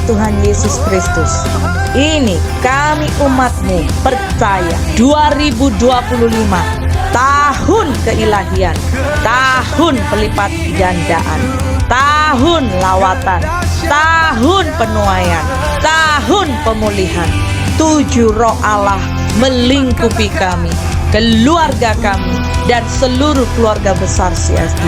Tuhan Yesus Kristus. Ini kami umat-Mu percaya 2025 tahun keilahian, tahun pelipat gandaan, tahun lawatan, tahun penuaian, tahun pemulihan. 7 roh Allah melingkupi kami, keluarga kami, dan seluruh keluarga besar CSD.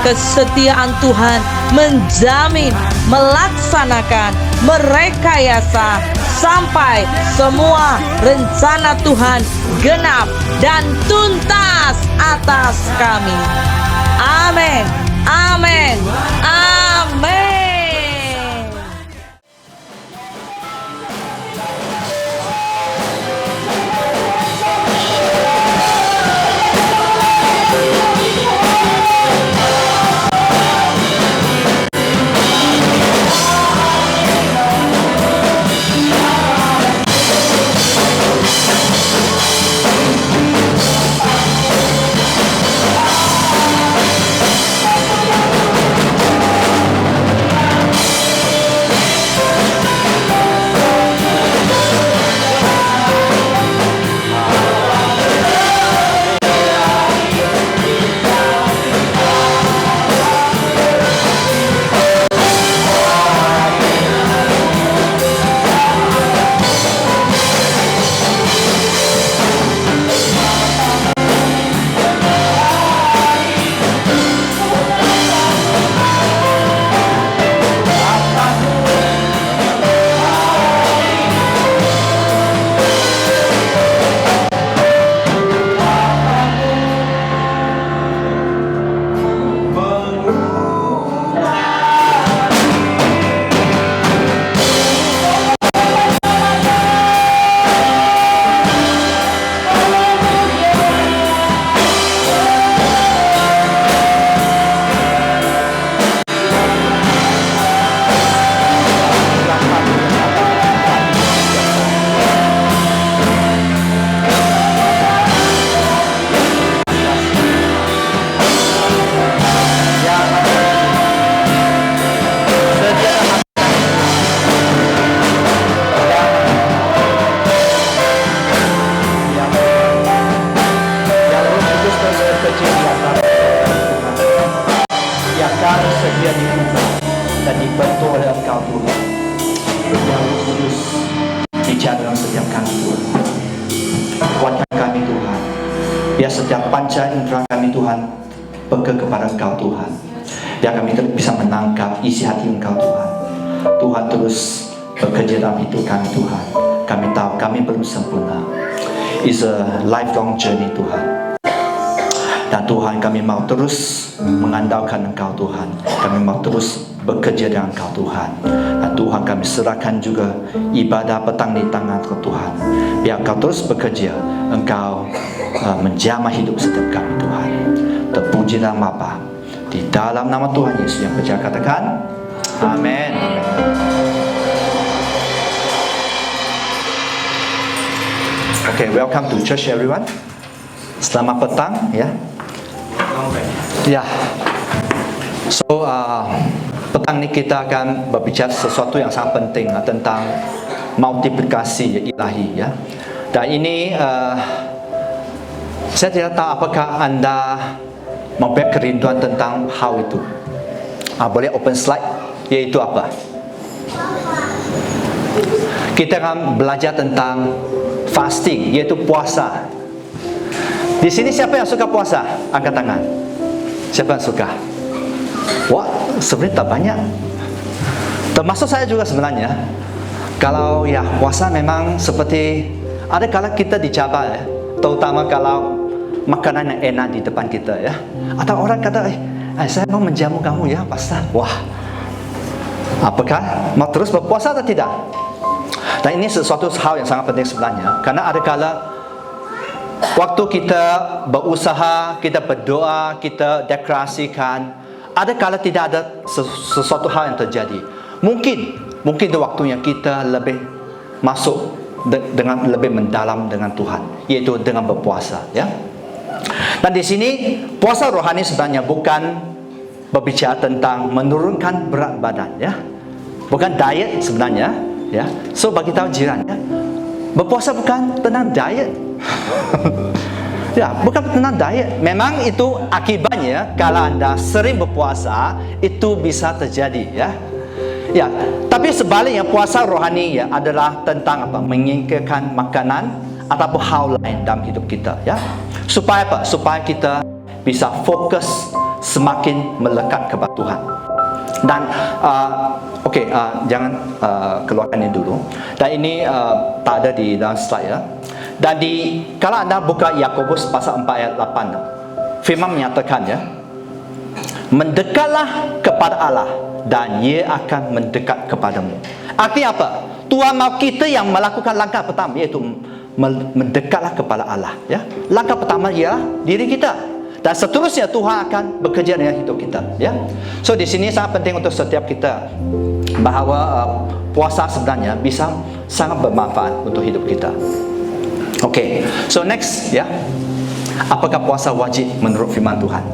Kesetiaan Tuhan menjamin, melaksanakan, merekayasa sampai semua rencana Tuhan genap dan tuntas atas kami. Amin, amin, amin. Biar setiap panca indera kami Tuhan pegang kepada Engkau Tuhan. Biar kami bisa menangkap isi hati Engkau Tuhan. Tuhan terus bekerja dalam hidup kami Tuhan. Kami tahu kami belum sempurna. It's a lifelong journey Tuhan. Dan Tuhan, kami mau terus mengandalkan Engkau Tuhan. Kami mau terus bekerja dengan Engkau Tuhan. Dan Tuhan, kami serahkan juga ibadah petang di tangan Engkau Tuhan. Biar Engkau terus bekerja. Engkau menjamah hidup setiap kami Tuhan. Terpuji nama Bapa. Di dalam nama Tuhan Yesus yang percaya katakan amin. Okay, welcome to church everyone. Selamat petang ya. Ya. So petang ini kita akan berbicara sesuatu yang sangat penting tentang multiplikasi ilahi ya. Dan ini saya tidak tahu apakah Anda mempunyai kerinduan tentang hal itu. Boleh open slide, yaitu apa? Kita akan belajar tentang fasting, yaitu puasa. Di sini siapa yang suka puasa? Angkat tangan. Siapa yang suka? Wah, sebenarnya tak banyak. Termasuk saya juga sebenarnya. Kalau ya puasa memang seperti ada kala kita dicabar ya, terutama kalau makanan yang enak di depan kita ya. Atau orang kata, saya mau menjamu kamu ya, pastor. Wah, apakah mau terus berpuasa atau tidak? Dan ini sesuatu hal yang sangat penting sebenarnya. Karena ada kala waktu kita berusaha, kita berdoa, kita deklarasikan, ada kala tidak ada sesuatu hal yang terjadi. Mungkin itu waktunya kita lebih masuk dengan lebih mendalam dengan Tuhan, yaitu dengan berpuasa ya. Dan di sini puasa rohani sebenarnya bukan berbicara tentang menurunkan berat badan ya. bukan diet sebenarnya, ya. So bagi tahu jiran, ya, berpuasa bukan tentang diet. Ya, bukan tentang diet. Memang itu akibatnya kalau anda sering berpuasa itu bisa terjadi, ya. Ya, tapi sebaliknya puasa rohani ya adalah tentang apa? Menyingkirkan makanan ataupun hal lain dalam hidup kita, ya. Supaya apa? Supaya kita bisa fokus semakin melekat kepada Tuhan. Dan jangan keluarkan ini dulu. Dan ini tak ada di dalam slide, ya. Dan kalau anda buka Yakobus pasal 4 ayat 8, firman menyatakan, ya, mendekatlah kepada Allah dan Ia akan mendekat kepadamu. Artinya apa? Tuhan mahu kita yang melakukan langkah pertama, iaitu mendekatlah kepada Allah, ya. Langkah pertama ialah diri kita, dan seterusnya Tuhan akan bekerja dengan hidup kita, ya. So di sini sangat penting untuk setiap kita bahawa puasa sebenarnya bisa sangat bermanfaat untuk hidup kita. Okay, so next, ya, apakah puasa wajib menurut firman Tuhan?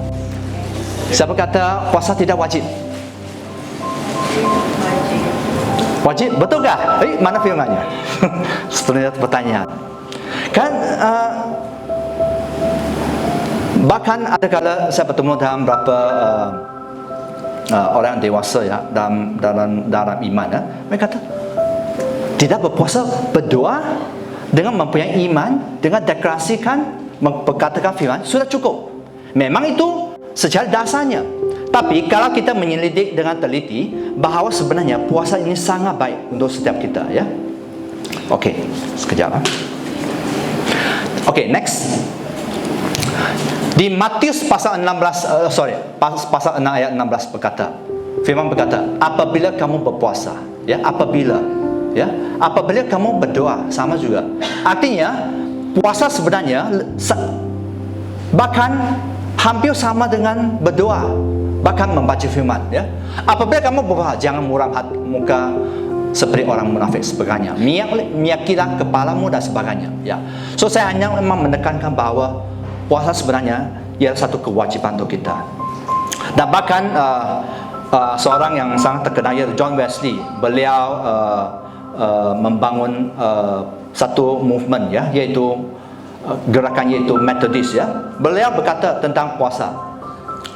Siapa kata puasa tidak wajib? Wajib, betulkah? Mana firmannya? Sebenarnya pertanyaan. Kan bahkan ada kala saya bertemu dengan beberapa orang dewasa, ya, dalam iman, ya. Mereka kata tidak berpuasa, berdoa dengan mempunyai iman, dengan deklarasikan, memperkatakan firman sudah cukup. Memang itu secara dasarnya. Tapi kalau kita menyelidik dengan teliti bahawa sebenarnya puasa ini sangat baik untuk setiap kita, ya. Okey, sekejap. Okey, next. Di Matius pasal 6 ayat 16 berkata, firman berkata, apabila kamu berpuasa, ya, apabila kamu berdoa, sama juga. Artinya puasa sebenarnya bahkan hampir sama dengan berdoa, bahkan membaca firman, ya. Apabila kamu berpuasa, jangan muram muka seperti orang munafik sebagainya, miyakilah kepalamu dan sebagainya, ya. So saya hanya memang menekankan bahawa puasa sebenarnya ialah satu kewajiban untuk kita. Dan bahkan seorang yang sangat terkenal, yaitu John Wesley, beliau membangun satu movement, ya, iaitu gerakan yaitu Methodist, ya. Beliau berkata tentang puasa.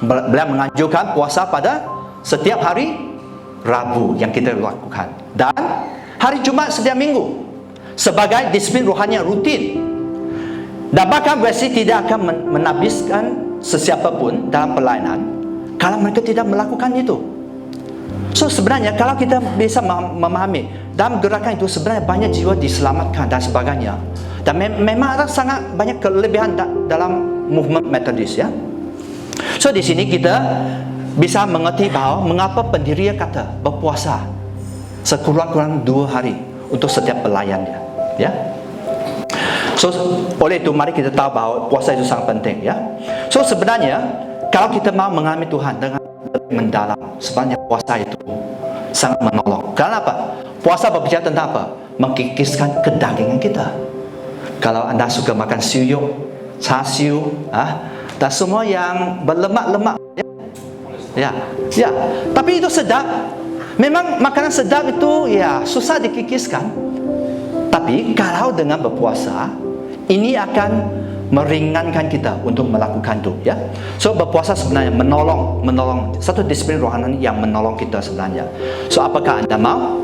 Beliau menganjurkan puasa pada setiap hari Rabu yang kita lakukan, dan hari Jumaat setiap minggu sebagai disiplin rohani yang rutin. Dan bahkan Wesley tidak akan menabiskan sesiapa pun dalam pelayanan kalau mereka tidak melakukan itu. So sebenarnya kalau kita bisa memahami dalam gerakan itu, sebenarnya banyak jiwa diselamatkan dan sebagainya. Dan memang ada sangat banyak kelebihan dalam movement Methodist, ya. So di sini kita bisa mengerti bahawa mengapa pendiri kata berpuasa sekurang-kurang 2 hari untuk setiap pelayannya, ya. So oleh itu mari kita tahu bahawa puasa itu sangat penting, ya. So sebenarnya kalau kita mahu mengalami Tuhan dengan mendalam, sebenarnya puasa itu sangat menolong. Kenapa? Puasa berbicara tentang apa? Mengkikiskan kedagingan kita. Kalau anda suka makan suyuk, char siu, dan semua yang berlemak-lemak, ya. Tapi itu sedap. Memang makanan sedap itu, ya, susah dikikiskan. Tapi kalau dengan berpuasa, ini akan meringankan kita untuk melakukan itu, ya. So berpuasa sebenarnya menolong satu disiplin rohani yang menolong kita sebenarnya. So apakah anda mau?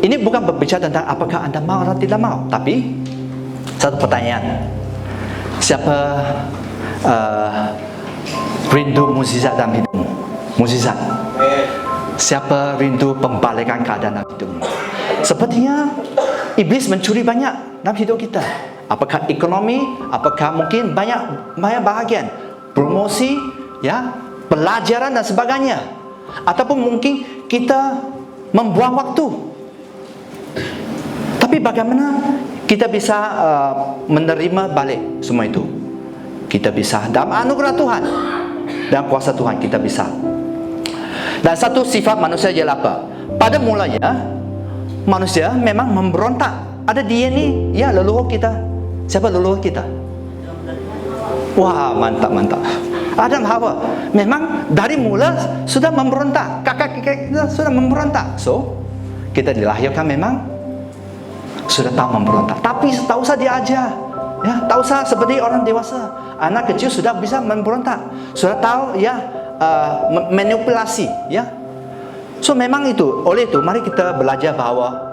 Ini bukan berbicara tentang apakah anda mau atau tidak mau, tapi satu pertanyaan, siapa rindu mukjizat dalam hidupmu? Mukjizat. Siapa rindu pembalikan keadaan dalam hidupmu? Sepertinya iblis mencuri banyak dalam hidup kita. Apakah ekonomi, apakah mungkin banyak bahagian promosi, ya, pelajaran dan sebagainya, ataupun mungkin kita membuang waktu. Tapi bagaimana kita bisa menerima balik semua itu? Kita bisa dalam anugerah Tuhan dan kuasa Tuhan kita bisa. Dan satu sifat manusia ialah apa? Pada mulanya manusia memang memberontak. Ada DNA, ya, leluhur kita. Siapa leluhur kita? Wah, mantap. Adam Hawa memang dari mula sudah memberontak. Kakak kita sudah memberontak. So kita dilahirkan memang sudah tahu memberontak. Tapi tak usah diajar, ya, tak usah seperti orang dewasa. Anak kecil sudah bisa memberontak, sudah tahu ya manipulasi, ya. So memang itu, oleh itu mari kita belajar bahawa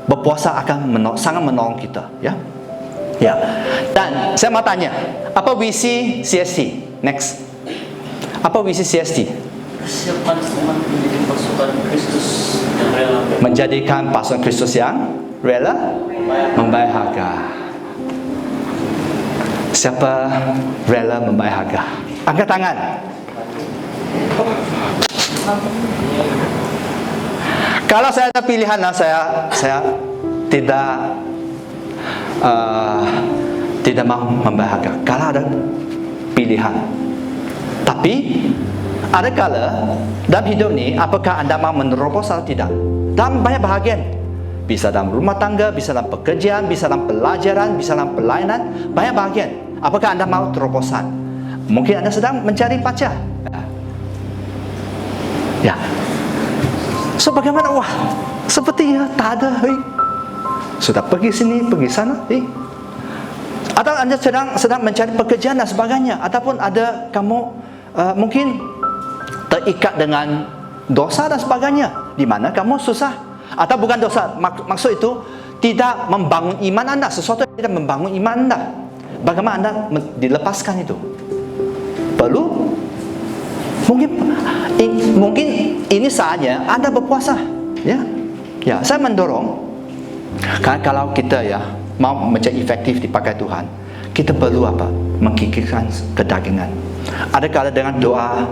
berpuasa akan sangat menolong kita, ya. Ya. Dan saya mau tanya, apa visi CST? Next. Apa visi CST? Persiapan umat menjadi pasukan Kristus yang rela Menjadikan pasukan Kristus yang rela membayar harga. Siapa rela membayar harga? Angkat tangan. Kalau saya ada pilihan, saya tidak mau membayar harga. Kalau ada pilihan. Tapi ada kala dalam hidup ni, apakah anda mau menerobos atau tidak? Dalam banyak bahagian, bisa dalam rumah tangga, bisa dalam pekerjaan, bisa dalam pelajaran, bisa dalam pelayanan, banyak bahagian. Apakah anda mau terobosan? Mungkin anda sedang mencari pacar. Ya. So bagaimana? Wah, sepertinya tak ada. Sudah pergi sini, pergi sana. Atau anda sedang mencari pekerjaan dan sebagainya. Ataupun ada kamu mungkin terikat dengan dosa dan sebagainya, di mana kamu susah. Atau bukan dosa, maksud itu tidak membangun iman anda, sesuatu yang tidak membangun iman anda. Bagaimana anda dilepaskan itu? Perlu mungkin ini saatnya anda berpuasa, ya. Ya, saya mendorong, karena kalau kita ya mau menjadi efektif dipakai Tuhan, kita perlu apa? Mengkikirkan kedagingan. Ada kala dengan doa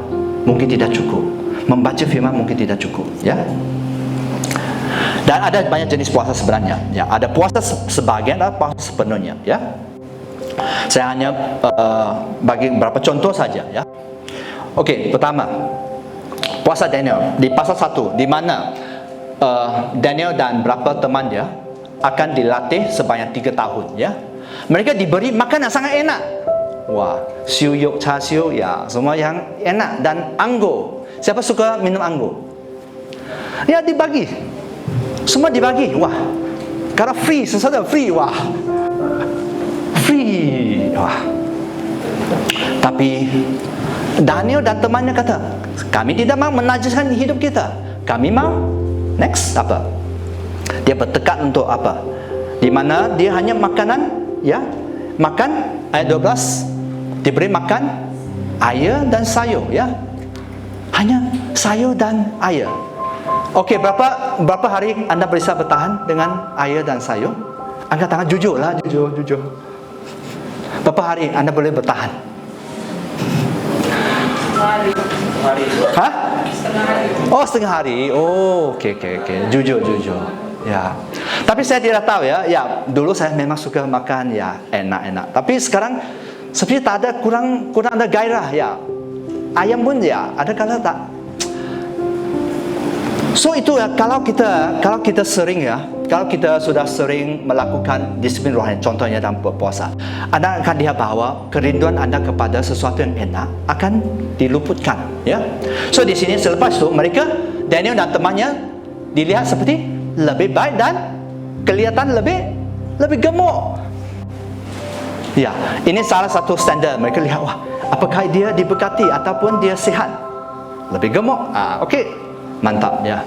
mungkin tidak cukup, membaca firman mungkin tidak cukup, ya. Dan ada banyak jenis puasa sebenarnya, ya. Ada puasa sebagian, ada puasa sepenuhnya, ya. Saya hanya bagi beberapa contoh saja, ya. Okey, pertama, puasa Daniel di pasal 1, di mana Daniel dan beberapa teman dia akan dilatih sebanyak 3 tahun, ya. Mereka diberi makanan sangat enak. Wah, siu yok, cha siu, ya, semua yang enak, dan anggur. Siapa suka minum anggur? Ya, dibagi. Semua dibagi. Wah, kalau free, sesuatu free, wah. Free. Wah. Tapi Daniel dan temannya kata, kami tidak mau menajiskan hidup kita. Kami mau next apa? Dia bertekad untuk apa? Di mana dia hanya makanan, ya, makan ayat 12 diberi makan air dan sayur, ya. Hanya sayur dan air. Okey, berapa hari anda bisa bertahan dengan air dan sayur? Angkat tangan, jujurlah, jujur. Berapa hari anda boleh bertahan? hari. Hah? Oh, setengah hari. Oh, okey. Jujur. Ya. Tapi saya tidak tahu, ya. Ya, dulu saya memang suka makan ya enak-enak. Tapi sekarang seperti tak ada, kurang ada gairah, ya. Ayam pun ya ada kala tak. So itu ya, kalau kita sering, ya, kalau kita sudah sering melakukan disiplin rohani, contohnya dalam berpuasa, anda akan lihat bahawa kerinduan anda kepada sesuatu yang enak akan diluputkan, ya. So di sini selepas itu mereka, Daniel dan temannya dilihat seperti lebih baik dan kelihatan lebih gemuk. Ya, ini salah satu standar. Mereka lihat, wah, apakah dia diberkati ataupun dia sihat, lebih gemuk. Okey, mantap, ya.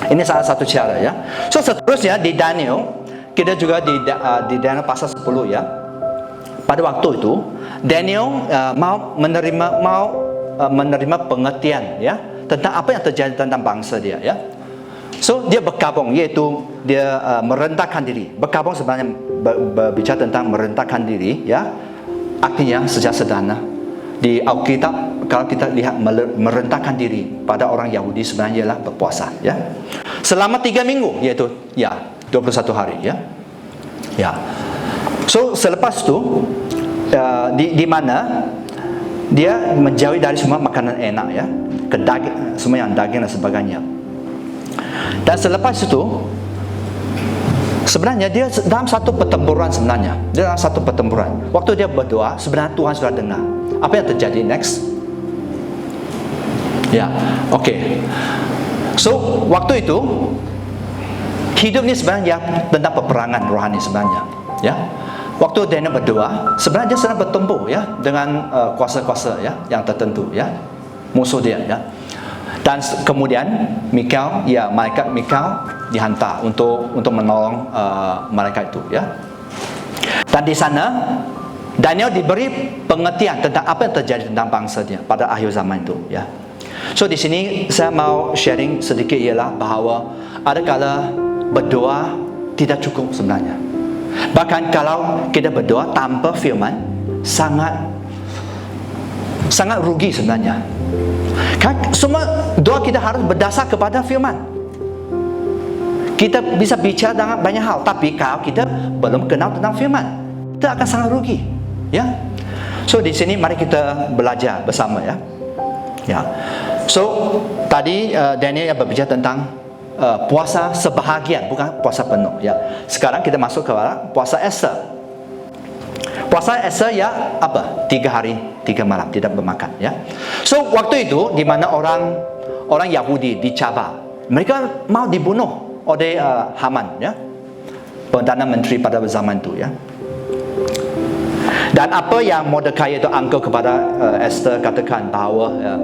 Ini salah satu cara, ya. So seterusnya di Daniel, kita juga di Daniel pasal 10, ya. Pada waktu itu Daniel mau menerima pengertian, ya, tentang apa yang terjadi tentang bangsa dia, ya. So dia berkabung, iaitu dia merendahkan diri. Berkabung sebenarnya berbicara tentang merendahkan diri, ya. Artinya secara sederhana di Alkitab, kalau kita lihat merendahkan diri pada orang Yahudi sebenarnya ialah berpuasa, ya. Selama 3 minggu, iaitu ya 21 hari, ya. Ya. So selepas itu di mana dia menjauhi dari semua makanan enak, ya, semua yang daging dan sebagainya. Dan selepas itu sebenarnya dia dalam satu pertempuran sebenarnya. Dia dalam satu pertempuran. Waktu dia berdoa, sebenarnya Tuhan sudah dengar. Apa yang terjadi next? Ya, okey. So, waktu itu hidup ni sebenarnya tentang peperangan rohani sebenarnya. Ya, waktu Daniel berdoa, sebenarnya dia sedang bertempur ya dengan kuasa-kuasa ya yang tertentu ya, musuh dia ya. Dan kemudian malaikat Mikael dihantar untuk menolong mereka itu ya. Dan di sana Daniel diberi pengertian tentang apa yang terjadi tentang bangsa dia pada akhir zaman itu ya. So di sini saya mau sharing sedikit ialah bahawa ada kala berdoa tidak cukup sebenarnya. Bahkan kalau kita berdoa tanpa firman, sangat rugi sebenarnya. Kan semua doa kita harus berdasar kepada firman. Kita bisa bicara dengan banyak hal, tapi kalau kita belum kenal tentang firman, kita akan sangat rugi. Ya. So di sini mari kita belajar bersama ya. Ya. So tadi Daniel berbicara tentang puasa sebahagian, bukan puasa penuh ya. Sekarang kita masuk ke puasa Esther. Puasa Esther ya apa? 3 hari 3 malam tidak bermakan ya. So waktu itu di mana orang Yahudi dicabar, mereka mau dibunuh oleh Haman ya, Perdana Menteri pada zaman itu ya. Dan apa yang Mordekai itu angkat kepada Esther katakan bahawa ya,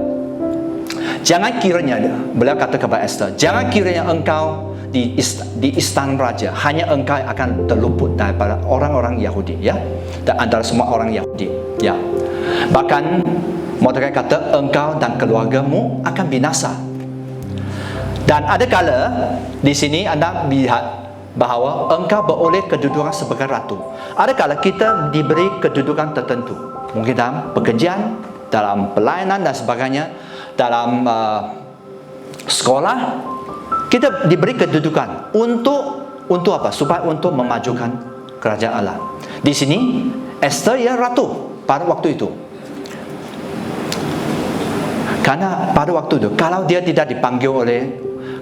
jangan kiranya, beliau kata kepada Esther, jangan kiranya engkau di istana raja, hanya engkau akan terluput daripada orang-orang Yahudi ya, dan antara semua orang Yahudi ya. Bahkan Mordekai kata engkau dan keluargamu akan binasa. Dan ada kala di sini anda lihat bahawa engkau beroleh kedudukan sebagai ratu. Ada kala kita diberi kedudukan tertentu, mungkin dalam pekerjaan, dalam pelayanan dan sebagainya, dalam sekolah, kita diberi kedudukan untuk apa? Supaya untuk memajukan kerajaan Allah. Di sini Esther ya ratu pada waktu itu. Karena pada waktu itu kalau dia tidak dipanggil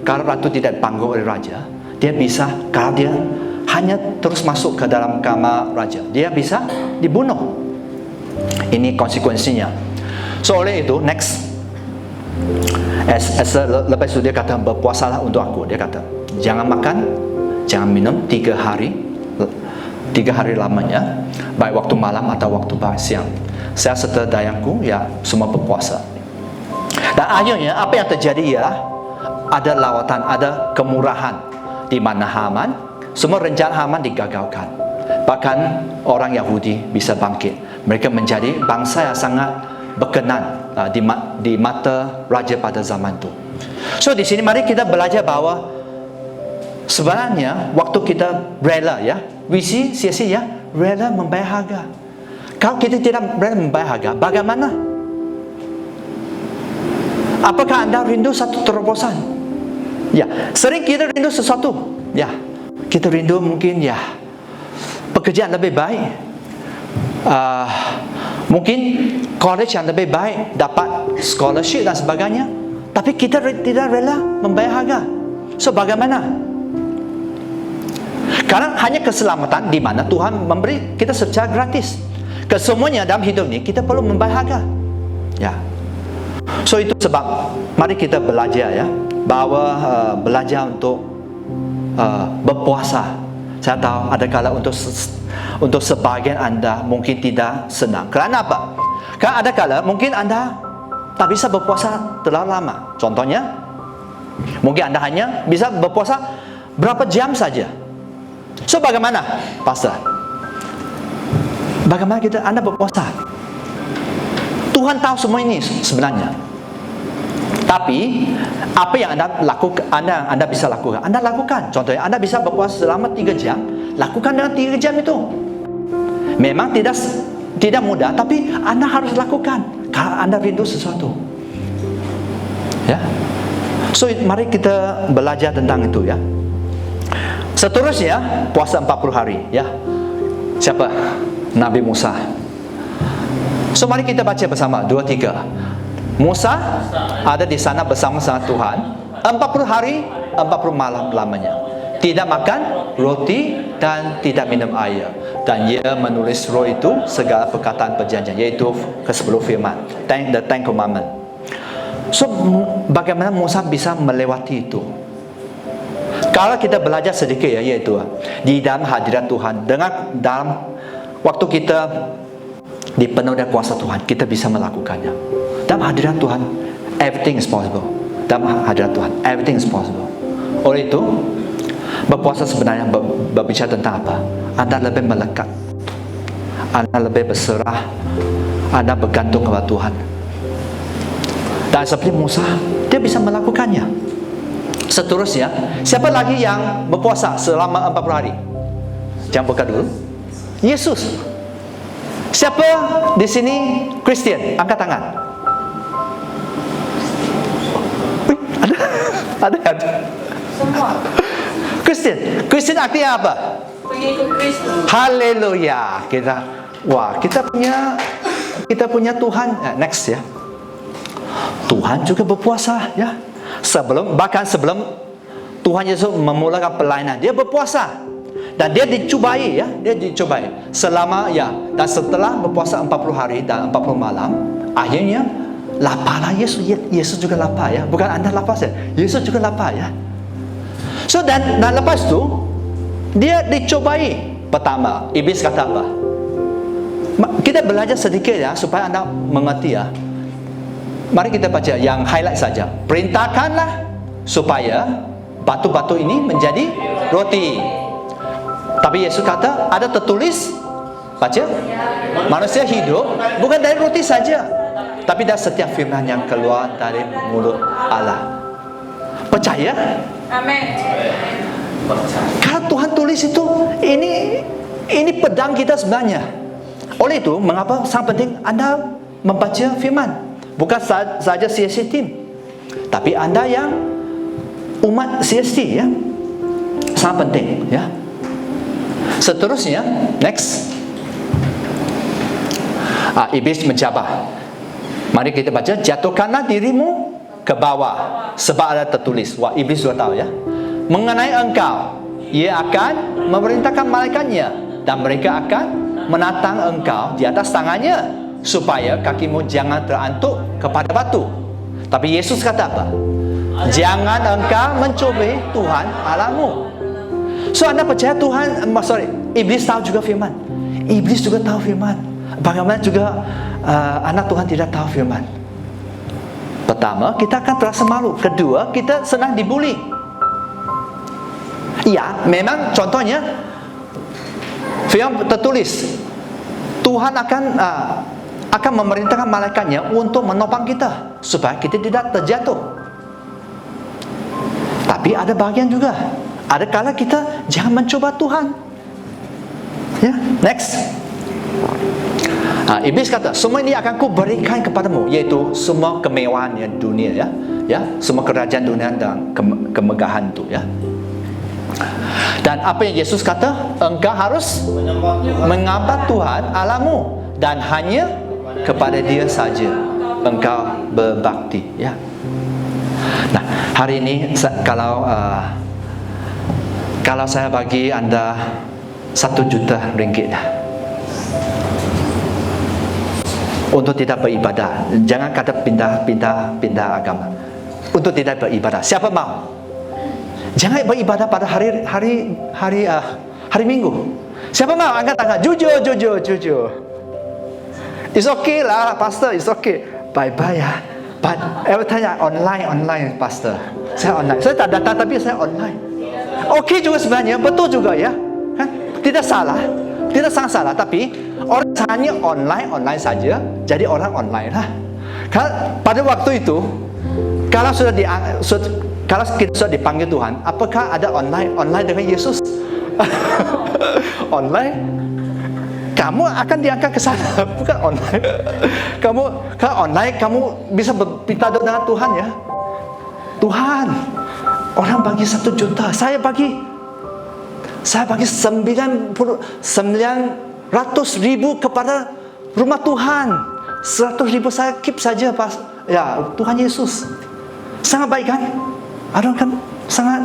kalau ratu tidak dipanggil oleh raja, dia bisa, kalau dia hanya terus masuk ke dalam kamar raja, dia bisa dibunuh. Ini konsekuensinya. So oleh itu next, lepas itu dia kata berpuasalah untuk aku. Dia kata jangan makan, jangan minum 3 hari lamanya, baik waktu malam atau waktu siang. Saya serta dayangku ya semua berpuasa. Dan akhirnya apa yang terjadi ialah ada lawatan, ada kemurahan di mana Haman, semua rencana Haman digagalkan. Bahkan orang Yahudi bisa bangkit. Mereka menjadi bangsa yang sangat berkenan di mata raja pada zaman itu. So di sini mari kita belajar bahawa sebenarnya waktu kita rela ya, visi sia-sia ya, rela membayar harga. Kalau kita tidak rela membayar harga, bagaimana? Apakah anda rindu satu terobosan? Ya, sering kita rindu sesuatu. Ya, kita rindu mungkin ya pekerjaan lebih baik, mungkin college yang lebih baik, dapat scholarship dan sebagainya. Tapi kita tidak rela membayar harga. So bagaimana? Karena hanya keselamatan di mana Tuhan memberi kita secara gratis. Kesemuanya dalam hidup ini kita perlu membayar harga. Ya. So itu sebab mari kita belajar ya, bahawa belajar untuk berpuasa. Saya tahu ada kala untuk sebahagian anda mungkin tidak senang. Kerana apa? Kerana ada kala mungkin anda tak bisa berpuasa terlalu lama. Contohnya, mungkin anda hanya bisa berpuasa berapa jam saja. So bagaimana, Pastor? Bagaimana anda berpuasa? Tuhan tahu semua ini sebenarnya. Tapi apa yang anda lakukan, anda bisa lakukan, anda lakukan. Contohnya anda bisa berpuasa selama 3 jam, lakukan dengan 3 jam itu. Memang tidak mudah, tapi anda harus lakukan kalau anda rindu sesuatu. Ya. So mari kita belajar tentang itu ya. Seterusnya puasa 40 hari ya. Siapa? Nabi Musa. So mari kita baca bersama 2-3. Musa ada di sana bersama-sama Tuhan 40 hari 40 malam lamanya, tidak makan roti dan tidak minum air, dan ia menulis roh itu segala perkataan perjanjian, yaitu ke-10 firman, the Ten Commandment. So bagaimana Musa bisa melewati itu? Kalau kita belajar sedikit ya, yaitu di dalam hadirat Tuhan, dalam waktu kita dipenuhi dengan kuasa Tuhan, kita bisa melakukannya. Dalam hadirat Tuhan, everything is possible. Dalam hadirat Tuhan, everything is possible. Oleh itu, berpuasa sebenarnya berbicara tentang apa? Anda lebih melekat, Anda lebih berserah, Anda bergantung kepada Tuhan. Dan seperti Musa, dia bisa melakukannya. Seterusnya, siapa lagi yang berpuasa selama 40 hari? Jangan buka dulu. Yesus. Siapa di sini Kristian? Angkat tangan. Wih, ada. Semua Kristian artinya apa? pengikut Kristus. Haleluya. Kita punya Tuhan. Next ya. Tuhan juga berpuasa ya. Bahkan sebelum Tuhan Yesus memulakan pelayanan, dia berpuasa. Dan dia dicubai ya, selama ya. Dan setelah berpuasa 40 hari dan 40 malam, akhirnya laparlah Yesus. Yesus juga lapar ya. Bukan Anda lapar saja, Yesus juga lapar ya. So dan lepas itu dia dicobai. Pertama, iblis kata apa? Kita belajar sedikit ya supaya Anda mengerti ya. Mari kita baca yang highlight saja. Perintahkanlah supaya batu-batu ini menjadi roti. Tapi Yesus kata, ada tertulis, baca, manusia hidup bukan dari roti saja, tapi dari setiap firman yang keluar dari mulut Allah. Percaya? Amin. Kalau Tuhan tulis itu, ini pedang kita sebenarnya. Oleh itu, mengapa sangat penting Anda membaca firman? Bukan saja CSC team, tapi Anda yang umat CST ya, sangat penting ya. Seterusnya, next. Iblis mencabar. Mari kita baca, jatuhkanlah dirimu ke bawah, sebab ada tertulis. Wah, iblis sudah tahu ya. Mengenai engkau, ia akan memerintahkan malaikatnya, dan mereka akan menatang engkau di atas tangannya, supaya kakimu jangan terantuk kepada batu. Tapi Yesus kata apa? Jangan engkau mencobai Tuhan Allahmu. So Anda percaya Iblis tahu juga firman. Iblis juga tahu firman. Bagaimana juga anak Tuhan tidak tahu firman? Pertama, kita akan terasa malu. Kedua, kita senang dibuli. Ya, memang contohnya firman tertulis, Tuhan akan memerintahkan malaikatnya untuk menopang kita supaya kita tidak terjatuh. Tapi ada bagian juga, ada kala kita jangan mencoba Tuhan. Ya, next. Iblis kata, semua ini akan ku berikan kepadamu, yaitu semua kemewahan yang dunia ya, semua kerajaan dunia dan kemegahan itu ya. Dan apa yang Yesus kata? Engkau harus menyembah Tuhan Allahmu, dan hanya kepada Dia saja engkau berbakti ya. Nah, hari ini kalau saya bagi Anda 1 juta ringgit untuk tidak beribadah, jangan kata pindah agama, untuk tidak beribadah, siapa mau? Jangan beribadah pada hari Minggu. Siapa mau? Angkat tangan. Jujur. It's okay lah, Pastor. It's okay. Bye ya. But every time online, Pastor. Saya online. Saya tak datang tapi saya online. Okay juga sebenarnya, betul juga ya. Kan? Tidak salah, tidak sangat salah. Tapi orang hanya online saja, jadi orang online lah. Pada waktu itu, kalau kita sudah dipanggil Tuhan, apakah ada online dengan Yesus? Online, kamu akan diangkat ke sana, bukan online. Kalau online, kamu bisa berpinta dengan Tuhan ya. Tuhan, orang bagi 1 juta, saya bagi 900,000 kepada rumah Tuhan. 100,000 saya keep saja, Pas. Ya, Tuhan Yesus. Sangat baik kan? Ada kan sangat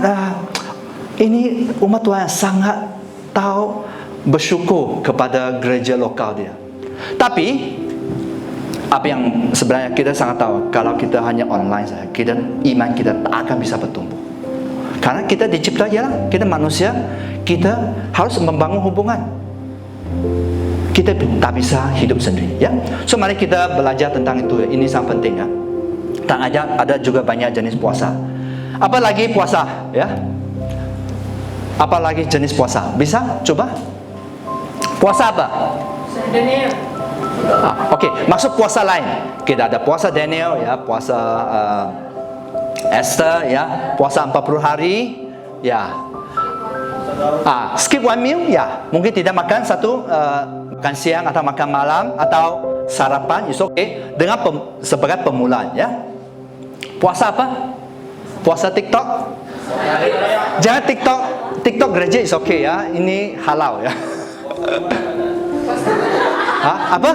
ini umat Tuhan sangat tahu bersyukur kepada gereja lokal dia. Tapi apa yang sebenarnya kita sangat tahu, kalau kita hanya online saja, iman kita tak akan bisa bertumbuh. Karena kita dicipta ialah kita manusia, kita harus membangun hubungan. Kita tak bisa hidup sendiri, ya. So mari kita belajar tentang itu. Ini sangat penting, ya. Ada juga banyak jenis puasa. Apa lagi puasa, ya? Apa lagi jenis puasa? Bisa coba? Puasa apa? Daniel. Okey, maksud puasa lain. Kita ada puasa Daniel, ya, puasa Esther, ya, puasa 40 hari, ya. Skip one meal, ya. Mungkin tidak makan makan siang atau makan malam atau sarapan, it's okay. Dengan sebagai permulaan, ya. Puasa apa? Puasa TikTok? Jangan TikTok gereja is okay, ya. Ini halal, ya. Apa?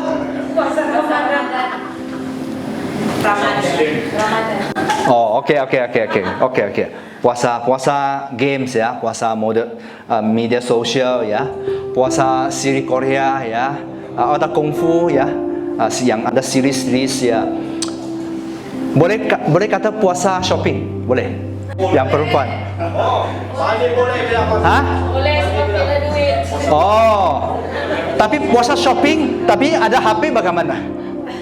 Oh, okey. Puasa games, ya, puasa media sosial, ya, puasa siri Korea, ya, ada kungfu, ya, yang ada series, ya. Boleh kata puasa shopping, boleh. Yang perempuan. Boleh sebab ada duit. Tapi puasa shopping, tapi ada HP bagaimana?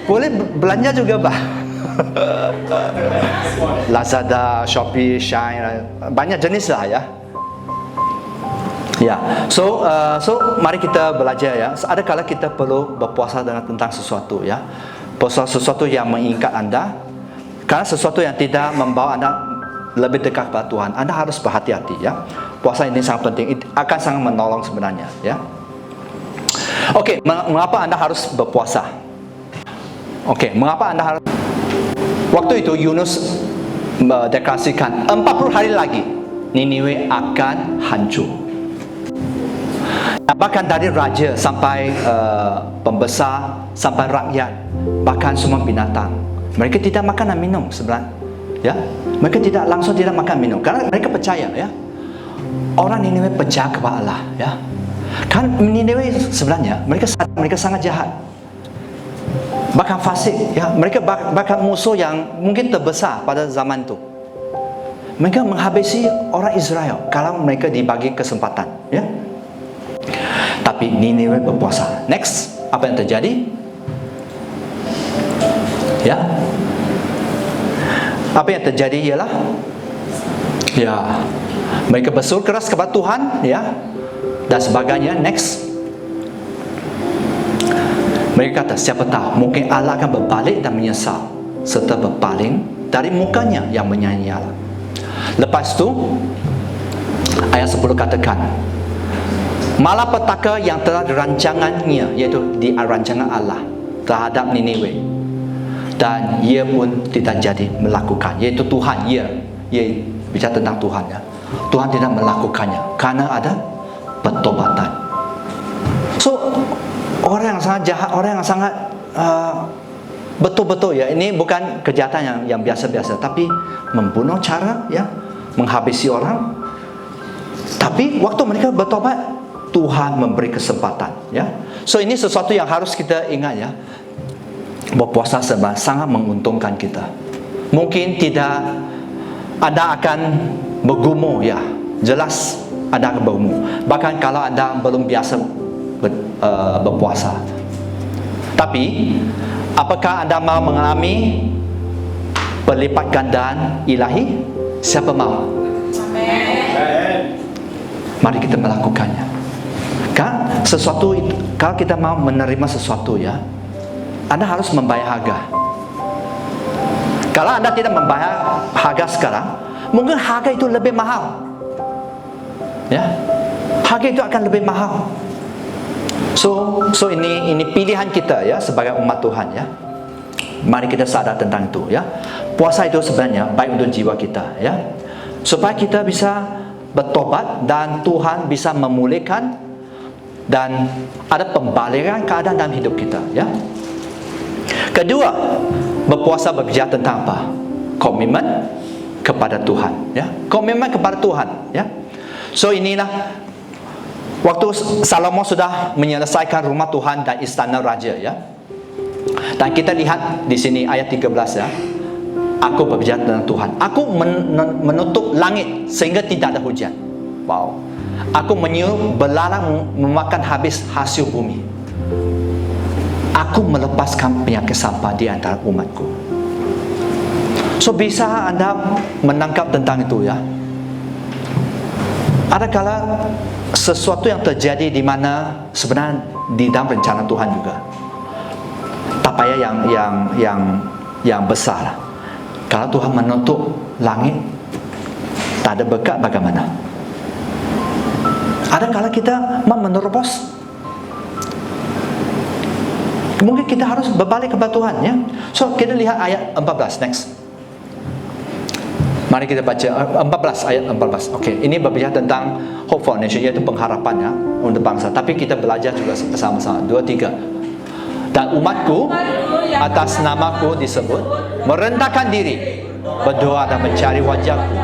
Boleh belanja juga, bah. Lazada, Shopee, Shine, banyak jenis lah, ya. Ya, so mari kita belajar, ya. Ada kala kita perlu berpuasa tentang sesuatu, ya. Puasa sesuatu yang mengikat anda, karena sesuatu yang tidak membawa anda lebih dekat kepada Tuhan. Anda harus berhati-hati, ya. Puasa ini sangat penting, akan sangat menolong sebenarnya, ya. Okey, mengapa anda harus berpuasa? Okey, mengapa anda harus? Waktu itu Yunus mendeklarasikan 40 hari lagi Niniwe akan hancur. Bahkan dari raja sampai pembesar, sampai rakyat, bahkan semua binatang, mereka tidak makan dan minum sebenarnya, ya. Mereka langsung tidak makan minum karena mereka percaya, ya. Orang Niniwe percaya kepada Allah, ya. Kan Niniwe sebenarnya mereka sangat jahat, bahkan fasik, ya. Mereka bahkan musuh yang mungkin terbesar pada zaman itu. Mereka menghabisi orang Israel kalau mereka dibagi kesempatan, ya. Tapi Niniwe berpuasa. Next, apa yang terjadi? Ya, apa yang terjadi ialah, ya, mereka berseru keras kepada Tuhan, ya, dan sebagainya. Next, mereka kata, siapa tahu mungkin Allah akan berbalik dan menyesal serta berpaling dari mukanya yang menyanyi Allah. Lepas tu ayat 10 katakan, malapetaka yang telah dirancangannya, iaitu di rancangan Allah terhadap Niniwe, dan ia pun tidak jadi melakukan, iaitu Tuhan, ia bicara tentang Tuhan, ya. Tuhan tidak melakukannya karena ada pertobatan. So orang yang sangat jahat, orang yang sangat betul-betul, ya, ini bukan kejahatan yang biasa-biasa, tapi membunuh cara, ya, menghabisi orang. Tapi waktu mereka bertobat, Tuhan memberi kesempatan, ya. So ini sesuatu yang harus kita ingat, ya. Berpuasa sangat menguntungkan kita. Mungkin tidak, anda akan bergumul, ya. Jelas anda akan bergumul. Bahkan kalau anda belum biasa berpuasa. Tapi apakah anda mau mengalami berlipat gandaan ilahi? Siapa mau? Amen. Mari kita melakukannya. Kan sesuatu itu, kalau kita mau menerima sesuatu, ya, anda harus membayar harga. Kalau anda tidak membayar harga sekarang, mungkin harga itu lebih mahal, ya. Harga itu akan lebih mahal. So ini pilihan kita, ya, sebagai umat Tuhan, ya. Mari kita sadar tentang itu, ya. Puasa itu sebenarnya baik untuk jiwa kita, ya, supaya kita bisa bertobat dan Tuhan bisa memulihkan dan ada pembalikan keadaan dalam hidup kita, ya. Kedua, berpuasa berbicara tentang apa? Komitmen kepada Tuhan, ya. Komitmen kepada Tuhan, ya. So inilah waktu Salomo sudah menyelesaikan rumah Tuhan dan istana raja, ya. Dan kita lihat di sini ayat 13, ya. Aku berbicara dengan Tuhan. Aku menutup langit sehingga tidak ada hujan. Wow. Aku menyuruh belalang memakan habis hasil bumi. Aku melepaskan penyakit sampah di antara umatku. So, bisa anda menangkap tentang itu ya? Adakala sesuatu yang terjadi di mana sebenarnya di dalam rencana Tuhan juga. Tak payah yang besar. Kalau Tuhan menutup langit, tak ada berkat bagaimana? Adakala kita mau menerobos? Mungkin kita harus berbalik kepada Tuhan ya. So, kita lihat ayat 14 next. Mari kita baca 14 ayat 14. Okey, ini berbicara tentang hope for nation, iaitu pengharapan ya untuk bangsa. Tapi kita belajar juga bersama-sama. 2, 3. Dan umatku atas namaku disebut merendahkan diri, berdoa dan mencari wajahku,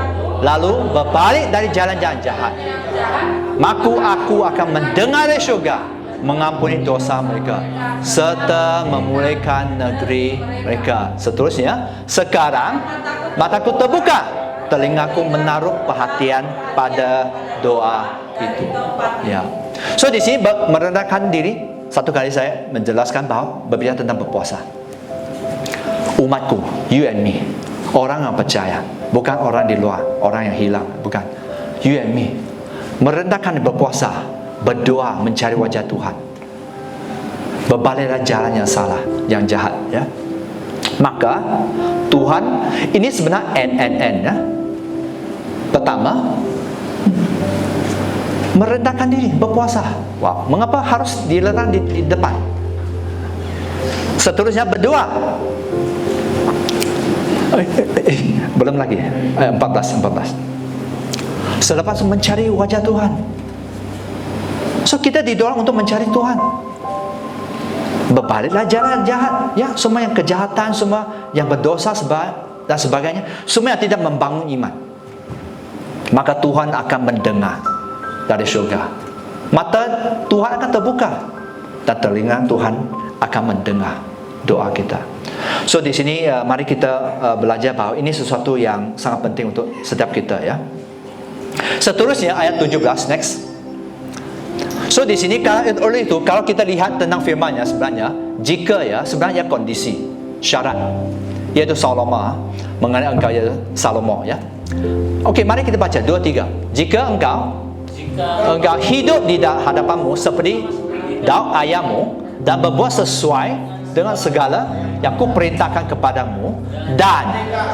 lalu berbalik dari jalan-jalan jahat, maka aku akan mendengar dari syurga, mengampuni dosa mereka serta memulihkan negeri mereka. Seterusnya, sekarang mataku terbuka, telingaku menaruh perhatian pada doa itu. Ya. So di sini merendahkan diri. Satu kali saya menjelaskan bahawa berbicara tentang berpuasa. Umatku, you and me, orang yang percaya, bukan orang di luar, orang yang hilang, bukan. You and me, merendahkan berpuasa, berdoa, mencari wajah Tuhan, berbaliklah jalan yang salah, yang jahat ya. Maka Tuhan, ini sebenarnya N ya. Pertama, merendahkan diri, berpuasa. Wow, mengapa harus dilarang di depan? Seterusnya berdoa. Belum lagi. 14. Selepas mencari wajah Tuhan. So kita didorong untuk mencari Tuhan. Berbaliklah jalan jahat. Ya, semua yang kejahatan, semua yang berdosa dan sebagainya, semua yang tidak membangun iman. Maka Tuhan akan mendengar dari syurga. Mata Tuhan akan terbuka dan telinga Tuhan akan mendengar doa kita. So di sini mari kita belajar bahawa ini sesuatu yang sangat penting untuk setiap kita ya. Seterusnya ayat 17 next. So di sini kalau kita lihat tentang firman-Nya sebenarnya, jika ya sebenarnya kondisi syarat yaitu Salomo mengenai engkau ya Salomo ya. Okey, mari kita baca 2, 3. Jika engkau hidup di hadapanmu seperti daun ayammu dan berbuat sesuai dengan segala yang kuperintahkan kepadamu, dan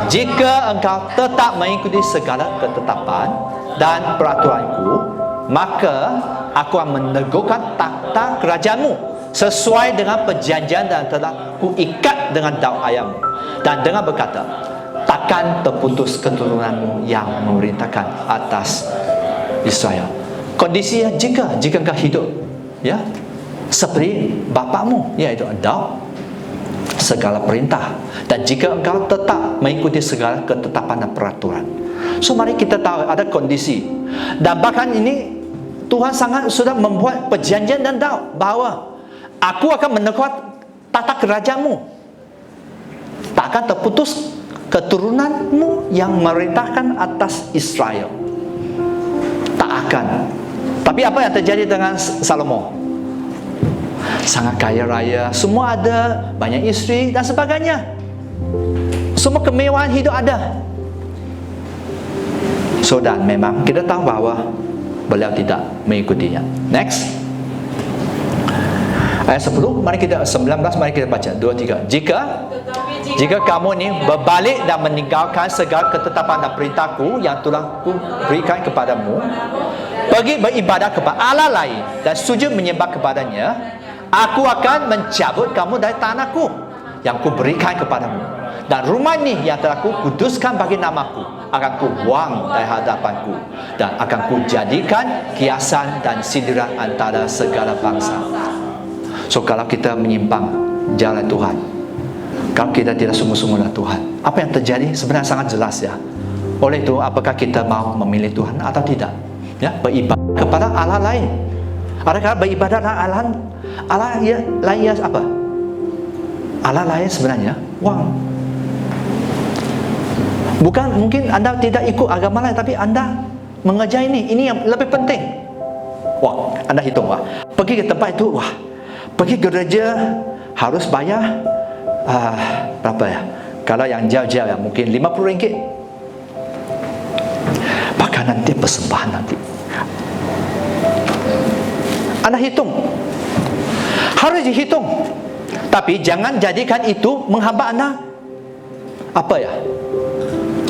jika engkau tetap mengikuti segala ketetapan dan peraturanku, maka aku akan meneguhkan takhta kerajaanmu sesuai dengan perjanjian dan telah kuikat dengan daun ayammu, dan dengan berkata, takkan terputus keturunanmu yang memerintahkan atas Israel. Kondisinya jika engkau hidup ya seperti bapakmu, iaitu Daud, segala perintah, dan jika engkau tetap mengikuti segala ketetapan dan peraturan. So mari kita tahu ada kondisi, dan bahkan ini Tuhan sudah membuat perjanjian dan Daud bahawa aku akan meneguhkan tata kerajaanmu, tak akan terputus keturunanmu yang memerintahkan atas Israel. Tak akan. Tapi apa yang terjadi dengan Salomo? Sangat kaya raya, semua ada, banyak isteri dan sebagainya. Semua kemewahan hidup ada. So dan memang kita tahu bahawa beliau tidak mengikutinya. Next. Ayat 10, mari kita 19, mari kita baca 2, 3. Jika kamu ini berbalik dan meninggalkan segala ketetapan dan perintahku yang telah kuberikan kepadamu, pergi beribadah kepada Allah lain dan sujud menyembah kepadanya, aku akan mencabut kamu dari tanahku yang kuberikan kepadamu, dan rumah ini yang telah kuduskan bagi namaku akan kubuang dari hadapanku, dan akan kujadikan kiasan dan sindiran antara segala bangsa. So kalau kita menyimpang jalan Tuhan, kalau kita tidak sungguh-sungguh dengan Tuhan, apa yang terjadi sebenarnya sangat jelas ya. Oleh itu, apakah kita mau memilih Tuhan atau tidak? Ya, beribadah kepada Allah lain. Adakah beribadah kepada Allah lain apa? Allah lain sebenarnya uang. Bukan mungkin anda tidak ikut agama lain, tapi anda mengerjakan ini yang lebih penting. Wah, anda hitung, wah, pergi ke tempat itu, wah, pergi gereja harus bayar berapa ya? Kalau yang jauh-jauh ya mungkin RM50. Bahkan nanti persembahan nanti. Anda hitung, harus dihitung. Tapi jangan jadikan itu menghambat anda apa ya?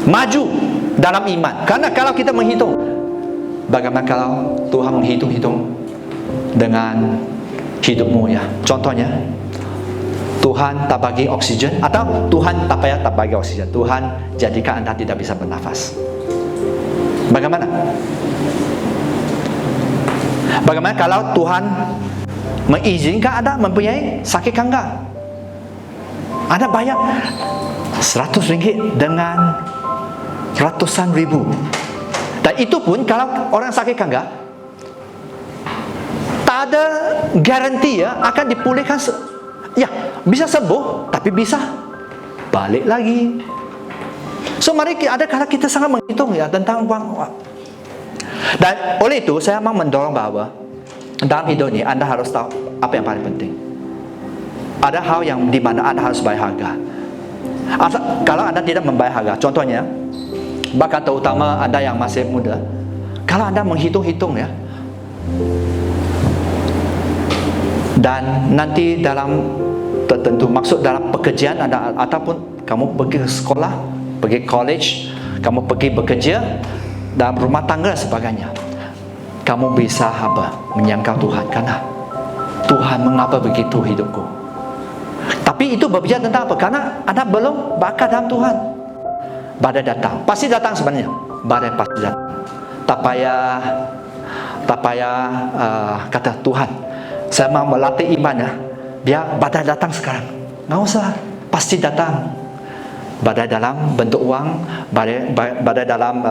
Maju dalam iman. Karena kalau kita menghitung, bagaimana kalau Tuhan menghitung-hitung dengan hidupmu ya? Contohnya, Tuhan tak bagi oksigen, atau Tuhan tak payah tak bagi oksigen, Tuhan jadikan anda tidak bisa bernafas. Bagaimana? Bagaimana kalau Tuhan mengizinkan anda mempunyai sakit kanker? Anda bayar RM100 dengan ratusan ribu. Dan itu pun kalau orang sakit kanker, tak ada garanti ya akan dipulihkan. Ya, bisa sembuh, tapi bisa balik lagi. So mari ada kala kita sangat menghitung ya tentang uang. Dan oleh itu saya mau mendorong bahwa dalam hidup ini anda harus tahu apa yang paling penting. Ada hal yang di mana anda harus bayar harga. Kalau anda tidak membayar harga, contohnya, bahkan terutama anda yang masih muda, kalau anda menghitung-hitung ya, dan nanti dalam tertentu, maksud dalam pekerjaan anda, ataupun kamu pergi ke sekolah, pergi college, kamu pergi bekerja dalam rumah tangga dan sebagainya, kamu bisa apa? Menyangkal Tuhan. Karena Tuhan, mengapa begitu hidupku? Tapi itu berbicara tentang apa? Karena anda belum bakal dalam Tuhan. Badai datang, pasti datang sebenarnya. Badai pasti datang. Tak payah kata Tuhan, saya mau melatih iman ya, biar badai datang sekarang. Nggak usah, pasti datang. Badai dalam bentuk uang, badai dalam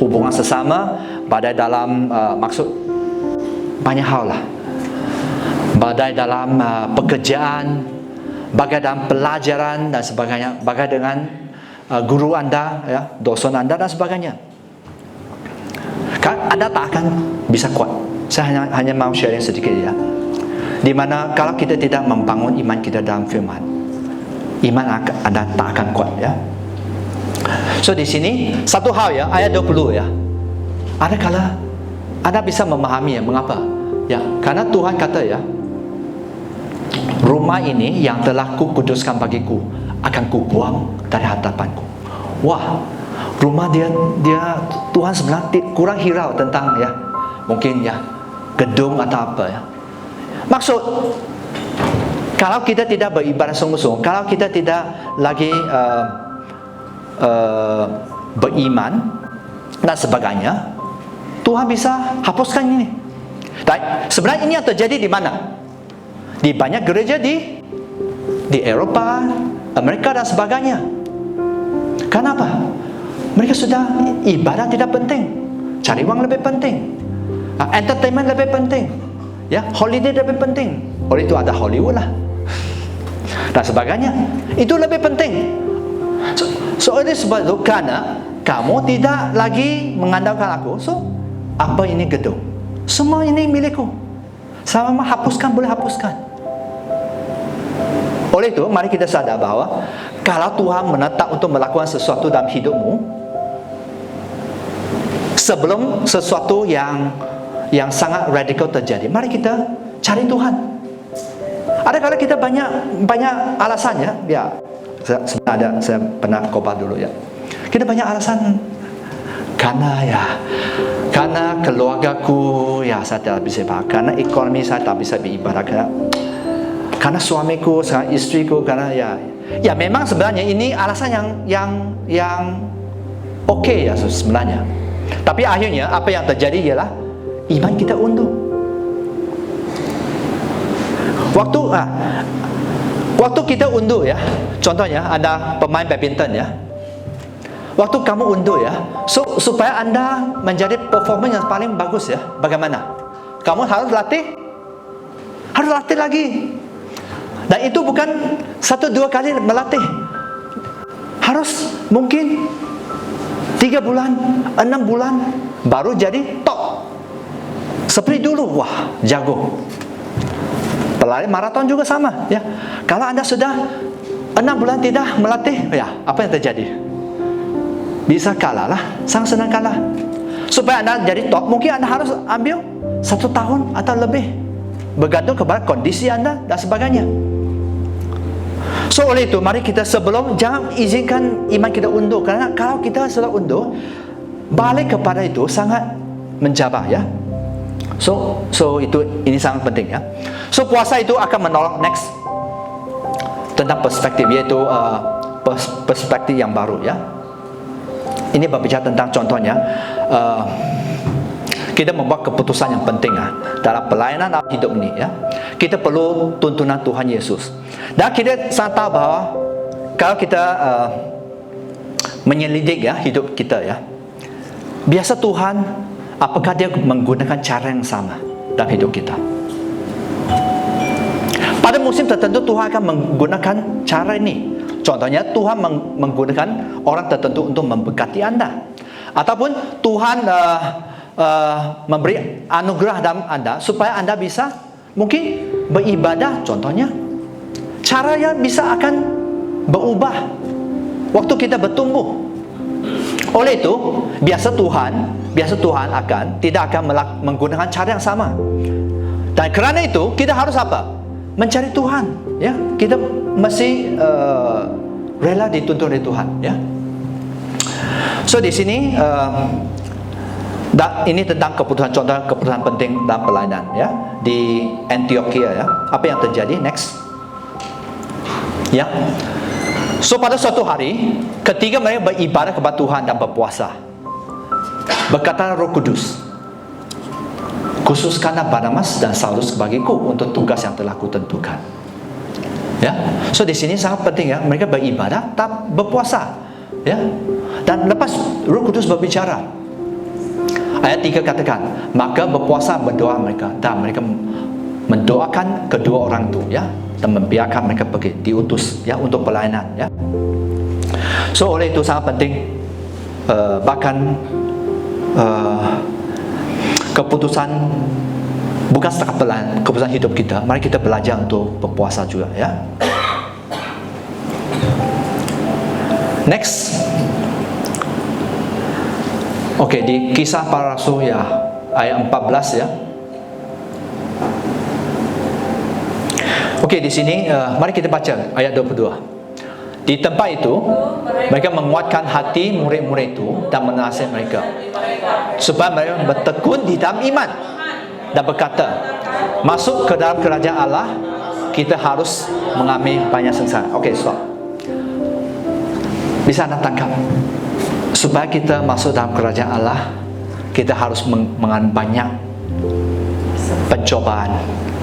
hubungan sesama, badai dalam maksud banyak hal lah. Badai dalam pekerjaan, badai dalam pelajaran dan sebagainya, badai dengan guru anda, ya, dosen anda dan sebagainya. Anda tak akan bisa kuat. Saya hanya mau sharing sedikit ya. Dimana kalau kita tidak membangun iman kita dalam firman, iman anda tak akan kuat ya. So di sini satu hal ya, ayat 20 ya. Ada kala anda bisa memahami ya, mengapa? Ya, karena Tuhan kata ya, rumah ini yang telah kukuduskan bagiku akan kubuang dari hadapanku. Wah, rumah dia Tuhan sebenarnya kurang hirau tentang ya, mungkin ya gedung atau apa ya. Maksud, kalau kita tidak beribadah sungguh-sungguh, kalau kita tidak lagi beriman dan sebagainya, Tuhan bisa hapuskan ini. Dan sebenarnya ini yang terjadi di mana? Di banyak gereja di Eropa, Amerika dan sebagainya. Kenapa? Mereka sudah ibadah tidak penting, cari uang lebih penting, entertainment lebih penting, ya, holiday lebih penting. Oleh itu ada Hollywood lah dan sebagainya. Itu lebih penting. So oleh sebab itu, karena kamu tidak lagi mengandalkan aku, so apa ini gedung? Semua ini milikku. Sama hapuskan, boleh hapuskan. Oleh itu, mari kita sadar bahwa kalau Tuhan menetap untuk melakukan sesuatu dalam hidupmu, sebelum sesuatu yang sangat radikal terjadi, mari kita cari Tuhan. Ada kala kita banyak alasannya. Ya, saya pernah khotbah dulu ya. Kita banyak alasan. Karena keluargaku ya saya tidak bisa ibadah, karena ekonomi saya tak bisa beribadah, karena suamiku, istriku, karena ya memang sebenarnya ini alasan yang okey ya sebenarnya. Tapi akhirnya apa yang terjadi ialah iman kita undur. Waktu kita undur ya, contohnya ada pemain badminton ya. Waktu kamu undur ya, supaya anda menjadi performance yang paling bagus ya, bagaimana? Kamu harus latih lagi. Dan itu bukan 1-2 kali melatih, harus mungkin 3 bulan, 6 bulan baru jadi top. Seperti dulu, wah, jago. Pelari maraton juga sama, ya. Kalau Anda sudah 6 bulan tidak melatih, ya, apa yang terjadi? Bisa kalah lah, sangat senang kalah. Supaya Anda jadi top, mungkin Anda harus ambil 1 tahun atau lebih, bergantung kepada kondisi Anda dan sebagainya. So oleh itu, mari kita sebelum, jangan izinkan iman kita undur. Karena kalau kita sudah undur, balik kepada itu sangat mencabar, ya. So ini sangat penting, ya. So puasa itu akan menolong next tentang perspektif, yaitu perspektif yang baru, ya. Ini berbicara tentang contohnya kita membuat keputusan yang penting, ya, dalam pelayanan dalam hidup ini, ya. Kita perlu tuntunan Tuhan Yesus. Dan kita sangat tahu bahawa kalau kita menyelidik, ya, hidup kita, ya, biasa Tuhan, apakah dia menggunakan cara yang sama dalam hidup kita? Pada musim tertentu Tuhan akan menggunakan cara ini. Contohnya Tuhan menggunakan orang tertentu untuk memberkati Anda, ataupun Tuhan memberi anugerah dalam Anda supaya Anda bisa mungkin beribadah. Contohnya caranya bisa akan berubah waktu kita bertumbuh. Oleh itu, biasa Tuhan tidak akan menggunakan cara yang sama. Dan kerana itu kita harus apa? Mencari Tuhan, ya. Kita mesti rela dituntun oleh Tuhan, ya. So di sini ini tentang keputusan, contoh keputusan penting dalam pelayanan, ya, di Antioquia, ya. Apa yang terjadi next? Ya. So pada suatu hari, ketika mereka beribadah kepada Tuhan dan berpuasa, berkata Roh Kudus, khususkanlah Barnabas dan Saulus bagiku untuk tugas yang telah kutentukan. Ya. So di sini sangat penting, ya, mereka beribadah dan berpuasa, ya. Dan lepas Roh Kudus berbicara, ayat 3 katakan, maka berpuasa berdoa mereka, dan mereka mendoakan kedua orang itu, ya, dan membiarkan mereka pergi, diutus, ya, untuk pelayanan, ya. So oleh itu sangat penting, bahkan keputusan bukan setakat pelayanan, keputusan hidup kita, mari kita belajar untuk berpuasa juga, ya. Next. Oke, di Kisah Para Rasul, ya, ayat 14, ya. Oke, di sini mari kita baca ayat 22. Di tempat itu mereka menguatkan hati murid-murid itu dan menasihati mereka supaya mereka bertekun di dalam iman dan berkata, masuk ke dalam kerajaan Allah kita harus mengalami banyak sengsara. Oke, stop. Bisa Anda tangkap? Supaya kita masuk dalam kerajaan Allah, kita harus mengalami banyak pencobaan,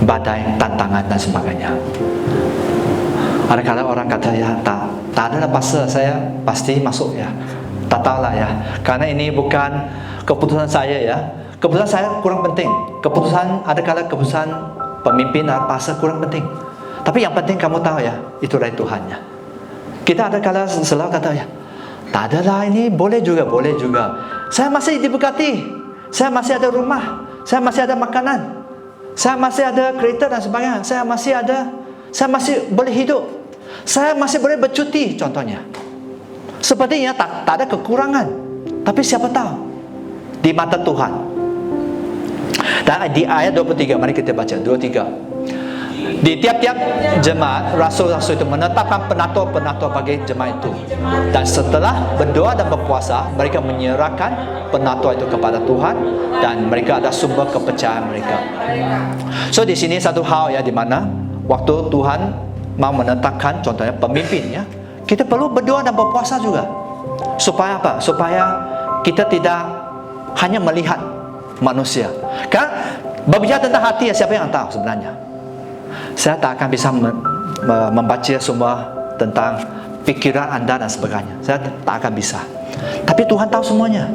badai, tantangan dan sebagainya. Ada orang kata, ya, tak ada pasal saya pasti masuk, ya. Tak tahulah, ya. Karena ini bukan keputusan saya, ya. Keputusan saya kurang penting. Keputusan pemimpin dan pasal kurang penting. Tapi yang penting kamu tahu, ya, itu dari Tuhan, ya. Kita selalu kata, ya, tak adalah, ini boleh juga. Saya masih diberkati. Saya masih ada rumah. Saya masih ada makanan. Saya masih ada kereta dan sebagainya. Saya masih boleh hidup. Saya masih boleh bercuti, contohnya. Sepertinya tak ada kekurangan. Tapi siapa tahu di mata Tuhan. Dan di ayat 23, mari kita baca 23. Di tiap-tiap jemaat, rasul-rasul itu menetapkan penatua-penatua bagi jemaat itu. Dan setelah berdoa dan berpuasa, mereka menyerahkan penatua itu kepada Tuhan, dan mereka ada sumber kepercayaan mereka. So di sini satu hal, ya, di mana waktu Tuhan mau menetapkan, contohnya pemimpin, ya, kita perlu berdoa dan berpuasa juga. Supaya apa? Supaya kita tidak hanya melihat manusia. Kan berbicara tentang hati, ya, siapa yang tahu sebenarnya? Saya tak akan bisa membaca semua tentang pikiran Anda dan sebagainya. Saya tak akan bisa. Tapi Tuhan tahu semuanya.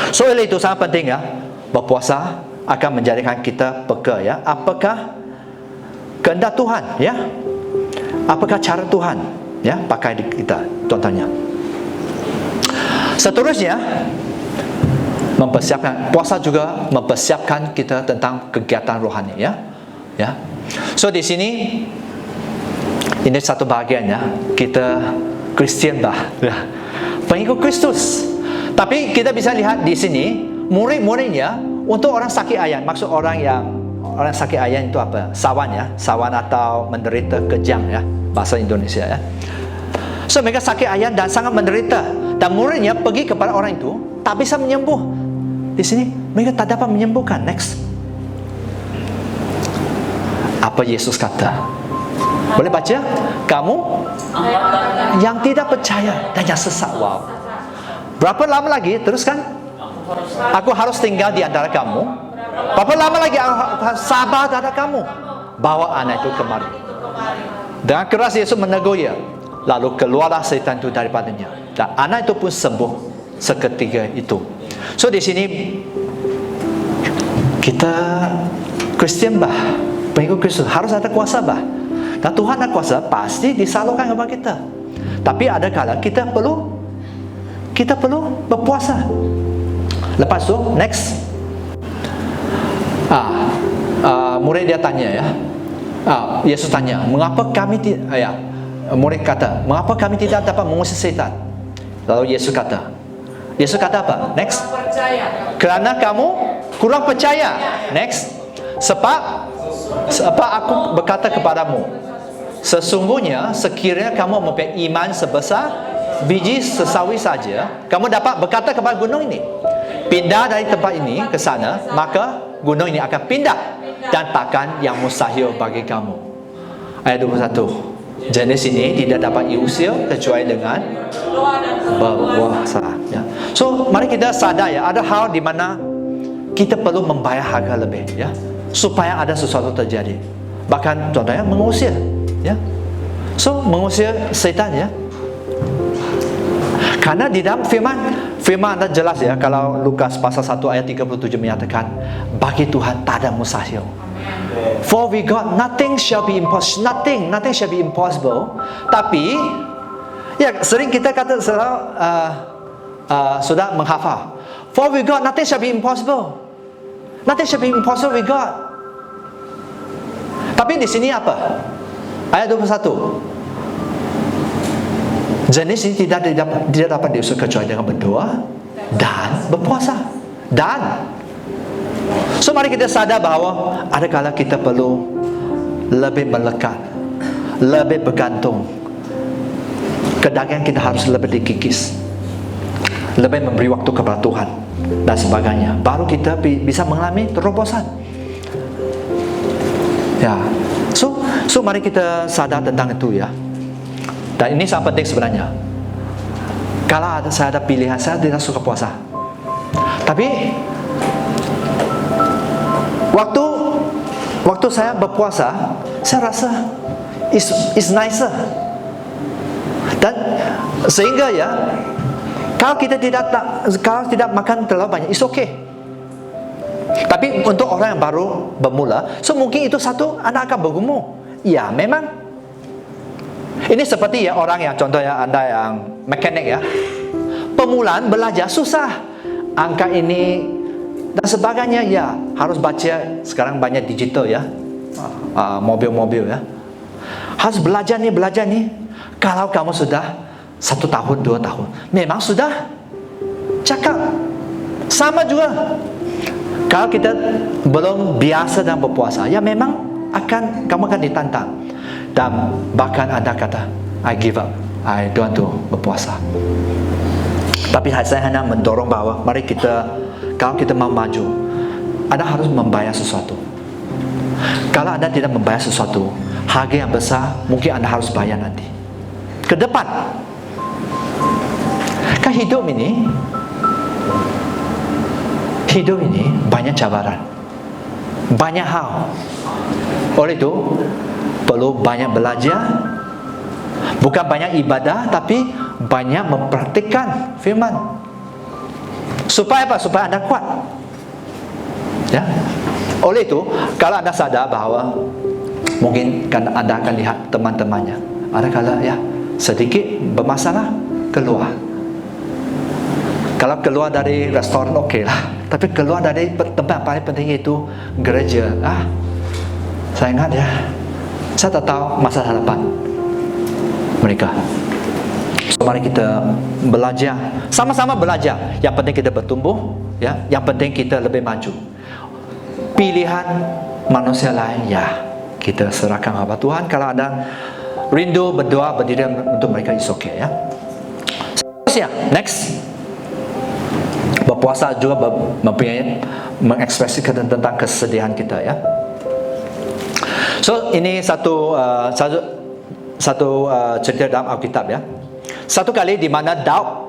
So oleh itu sangat penting, ya, berpuasa akan menjadikan kita peka, ya. Apakah kehendak Tuhan, ya? Apakah cara Tuhan? Ya, pakai di kita contohnya. Seterusnya, mempersiapkan puasa juga mempersiapkan kita tentang kegiatan rohani, ya. Ya. So di sini ini satu bahagian, ya. Kita Kristian bah, ya. Pengikut Kristus. Tapi kita bisa lihat di sini murid-muridnya untuk orang sakit ayan. Maksud orang sakit ayan itu apa? Sawan, ya. Sawan atau menderita kejang, ya. Bahasa Indonesia, ya. So mereka sakit ayan dan sangat menderita. Dan muridnya pergi kepada orang itu, tak bisa menyembuh. Di sini mereka tak dapat menyembuhkan. Next. Apa Yesus kata? Boleh baca? Kamu yang tidak percaya dan yang sesat. Wow. Berapa lama lagi? Teruskan. Aku harus tinggal di antara kamu. Berapa lama lagi aku harus sabar terhadap kamu? Bawa anak itu kemari. Dengan keras Yesus menegur ia. Lalu keluarlah setan itu daripadanya. Dan anak itu pun sembuh seketika itu. So di sini kita Kristian bah, pengikut Kristus harus ada kuasa bah. Dan Tuhan ada kuasa pasti disalurkan kepada kita. Tapi ada kala kita perlu berpuasa. Lepas tu next. Murid dia tanya, ya. Yesus tanya, mengapa kami murid kata, mengapa kami tidak dapat mengusir setan? Lalu Yesus kata apa? Next. Kerana kamu kurang percaya. Next. Sebab aku berkata kepadamu, sesungguhnya sekiranya kamu mempunyai iman sebesar biji sesawi saja, kamu dapat berkata kepada gunung ini, pindah dari tempat ini ke sana, maka gunung ini akan pindah dan takkan yang mustahil bagi kamu. Ayat 21. Jenis ini tidak dapat diusir kecuali dengan berpuasa, ya. So mari kita sadar, ya, ada hal di mana kita perlu membayar harga lebih, ya, supaya ada sesuatu terjadi. Bahkan contohnya mengusir, ya. So mengusir setan, ya. Karena di dalam firman ada jelas, ya, kalau Lukas pasal 1 ayat 37 menyatakan bagi Tuhan tak ada mustahil. For with God nothing shall be impossible. Nothing shall be impossible. Tapi ya sering kita kata sudah menghafal. For with God nothing shall be impossible. Nothing shall be impossible with God. Tapi di sini apa? Ayat 21. Jenis ini tidak dapat diusir kecuali dengan berdoa dan berpuasa. So mari kita sadar bahawa ada kala kita perlu lebih melekat, lebih bergantung. Kedagingan kita harus lebih dikikis, lebih memberi waktu kepada Tuhan dan sebagainya. Baru kita bisa mengalami terobosan. Ya, so mari kita sadar tentang itu, ya. Dan ini sangat penting sebenarnya. Kalau saya ada pilihan, saya tidak suka puasa. Tapi waktu saya berpuasa, saya rasa is nicer. Dan sehingga, ya, kalau tidak makan terlalu banyak, it's okay. Tapi untuk orang yang baru bermula, so mungkin itu satu anda akan bergumul. Ya, memang. Ini seperti, ya, orang yang contohnya anda yang mekanik, ya. Permulaan belajar susah. Angka ini dan sebagainya, ya, harus baca. Sekarang banyak digital, ya, mobil-mobil, ya. Harus belajar nih. Kalau kamu sudah 1 tahun, 2 tahun, memang sudah cakap. Sama juga kalau kita belum biasa dalam berpuasa, ya memang kamu akan ditantang. Dan bahkan anda kata, I give up, I don't want to berpuasa. Tapi saya hanya mendorong bahawa mari kalau kita mau maju, anda harus membayar sesuatu. Kalau anda tidak membayar sesuatu, harga yang besar mungkin anda harus bayar nanti ke depan. Kan hidup ini banyak cabaran, banyak hal. Oleh itu perlu banyak belajar, bukan banyak ibadah, tapi banyak mempraktikkan firman. Supaya apa? Supaya anda kuat, ya. Oleh itu, kalau anda sadar bahawa mungkin kan anda akan lihat teman-temannya, ada kala, ya, sedikit bermasalah, keluar. Kalau keluar dari restoran okey lah, tapi keluar dari tempat yang paling penting itu gereja. Saya ingat ya, saya tak tahu masa hadapan mereka. So, mari kita belajar, sama-sama belajar. Yang penting kita bertumbuh, ya. Yang penting kita lebih maju. Pilihan manusia lain, ya, kita serahkan kepada Tuhan. Kalau ada rindu, berdoa, berdiri untuk mereka, is okay, ya. Seterusnya, next. Berpuasa juga mempunyai mengekspresikan tentang kesedihan kita, ya. So ini satu cerita dalam Alkitab, ya. Satu kali di mana Daud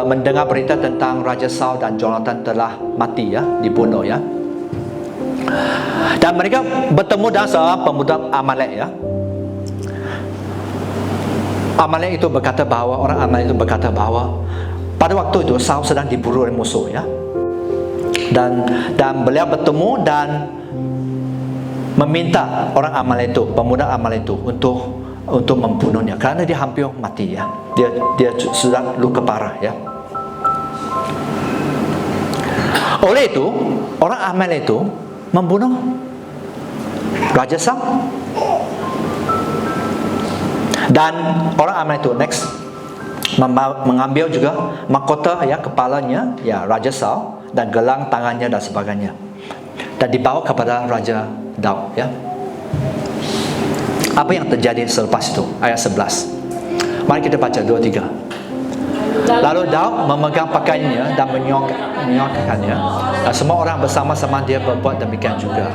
mendengar berita tentang Raja Saul dan Jonathan telah mati, ya, dibunuh, ya. Dan mereka bertemu dengan seorang pemuda Amalek, ya. Amalek itu berkata bahawa pada waktu itu Saul sedang diburu oleh musuh, ya. Dan beliau bertemu dan meminta orang Amalek itu, pemuda Amalek itu untuk membunuhnya kerana dia hampir mati, ya. Dia sudah luka parah, ya. Oleh itu, orang Amalek itu membunuh Raja Saul. Dan orang Amalek itu next mengambil juga mahkota, ya, kepalanya, ya, Raja Saul, dan gelang tangannya dan sebagainya, dan dibawa kepada Raja Daud, ya. Apa yang terjadi selepas itu? Ayat 11. Mari kita baca 2-3. Lalu Daud memegang pakaiannya dan menyongkakkannya, dan semua orang bersama-sama dia berbuat demikian juga.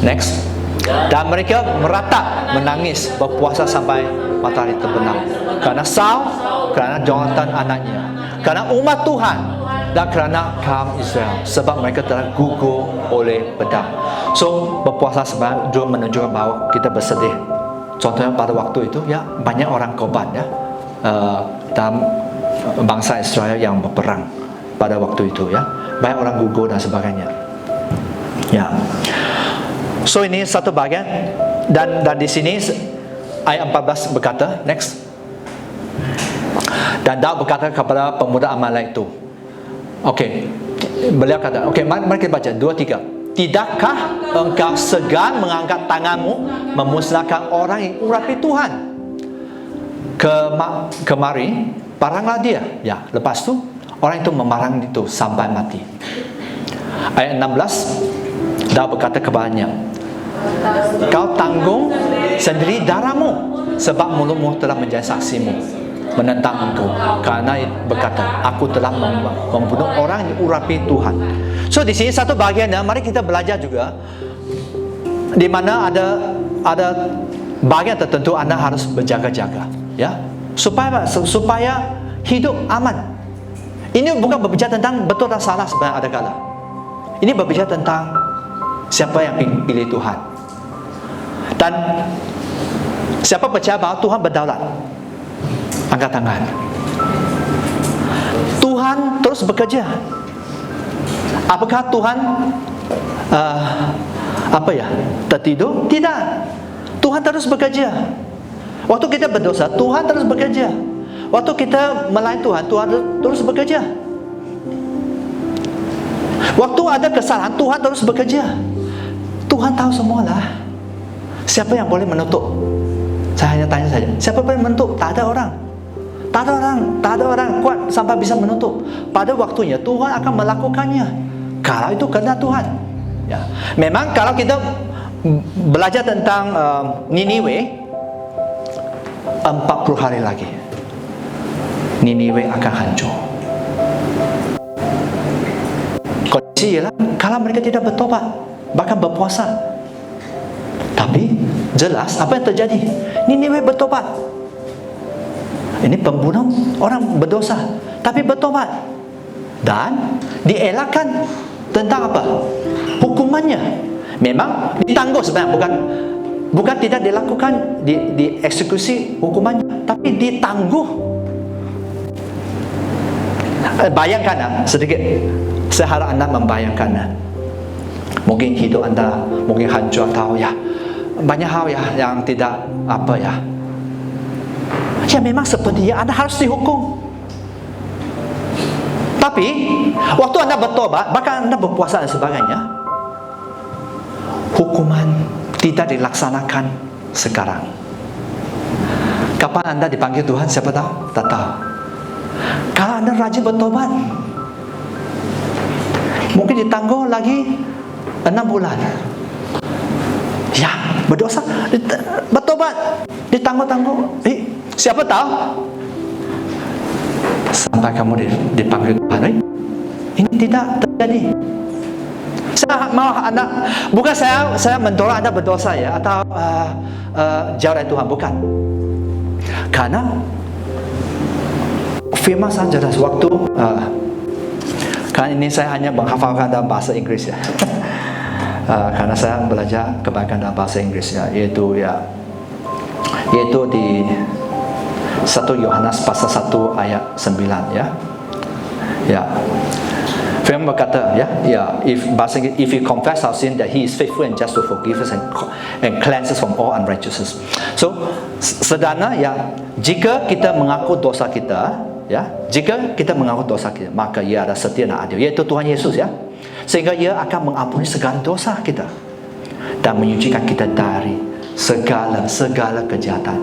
Next. Dan mereka meratap, menangis, berpuasa sampai matahari terbenam. Kerana Saul, kerana Jonathan anaknya, kerana umat Tuhan, dan kerana kaum Israel, sebab mereka telah gugur oleh pedang. So, berpuasa sebenarnya juga menunjukkan bahawa kita bersedih. Contohnya pada waktu itu, ya, banyak orang korban, ya, dalam bangsa Israel yang berperang pada waktu itu, ya. Banyak orang gugur dan sebagainya, ya. So ini satu bagian, dan di sini ayat 14 berkata, next. Dan Daud berkata kepada pemuda Amalek itu, okey, beliau kata, okey, mari kita baca 2-3. Tidakkah engkau segan mengangkat tanganmu memusnahkan orang yang urapi Tuhan? Kemari, paranglah dia. Ya, lepas tu orang itu memarang itu sampai mati. Ayat 16, Daud berkata kepadanya, kau tanggung sendiri darahmu, sebab mulutmu telah menjadi saksimu menentang engkau. Kerana berkata, aku telah membunuh orang yang urapi Tuhan. So di sini satu bahagian, mari kita belajar juga, di mana ada bahagian tertentu anda harus berjaga-jaga, ya, supaya hidup aman. Ini bukan berbicara tentang betul dan salah sebenarnya ada kala. Ini berbicara tentang siapa yang pilih Tuhan. Dan siapa percaya bahawa Tuhan berdaulat, angkat tangan. Tuhan terus bekerja. Apakah Tuhan tertidur? Tidak. Tuhan terus bekerja. Waktu kita berdosa, Tuhan terus bekerja. Waktu kita melayani Tuhan, Tuhan terus bekerja. Waktu ada kesalahan, Tuhan terus bekerja. Tuhan tahu semualah. Siapa yang boleh menutup? Saya hanya tanya saja, siapa boleh menutup? Tak ada orang. Tak ada orang kuat sampai bisa menutup. Pada waktunya Tuhan akan melakukannya. Kalau itu kerana Tuhan, ya. Memang kalau kita belajar tentang Niniwe, 40 hari lagi Niniwe akan hancur. Kondisi ialah kalau mereka tidak bertobat, bahkan berpuasa. Tapi jelas apa yang terjadi? Niniwe bertobat. Ini pembunuh orang berdosa, tapi bertobat dan dielakkan tentang apa? Hukumannya. Memang ditangguh sebenarnya, bukan tidak dilakukan, dieksekusi hukumannya, tapi ditangguh. Bayangkan sedikit, saya harap anda membayangkan. Mungkin hidup anda mungkin hancur atau ya banyak hal ya yang tidak Ya memang sepertinya Anda harus dihukum. Tapi waktu Anda bertobat, bahkan Anda berpuasa dan sebagainya, hukuman tidak dilaksanakan sekarang. Kapan Anda dipanggil Tuhan, siapa tahu? Tak tahu. Kalau Anda rajin bertobat, mungkin ditangguh lagi 6 bulan. Ya, berdosa, bertobat, ditangguh-tangguh. Siapa tahu? Sampai kamu dipanggil Tuhan. Ini tidak terjadi. Saya mau Anda, bukan saya mendorong Anda berdosa ya, atau jauh dari Tuhan, bukan. Karena firman saya jelas waktu karena ini saya hanya menghafalkan dalam bahasa Inggris ya. Karena saya belajar kebanyakan dalam bahasa Inggris ya, yaitu di 1 Yohanes pasal 1 ayat 9 ya. Ya. Firman berkata if we confess our sin, that He is faithful and just to forgive us and cleanse us from all unrighteousness. So sederhana ya, jika kita mengaku dosa kita, ya, jika kita mengaku dosa kita, maka Ia ada setia dan adil, yaitu Tuhan Yesus ya, sehingga Ia akan mengampuni segala dosa kita dan menyucikan kita dari segala kejahatan.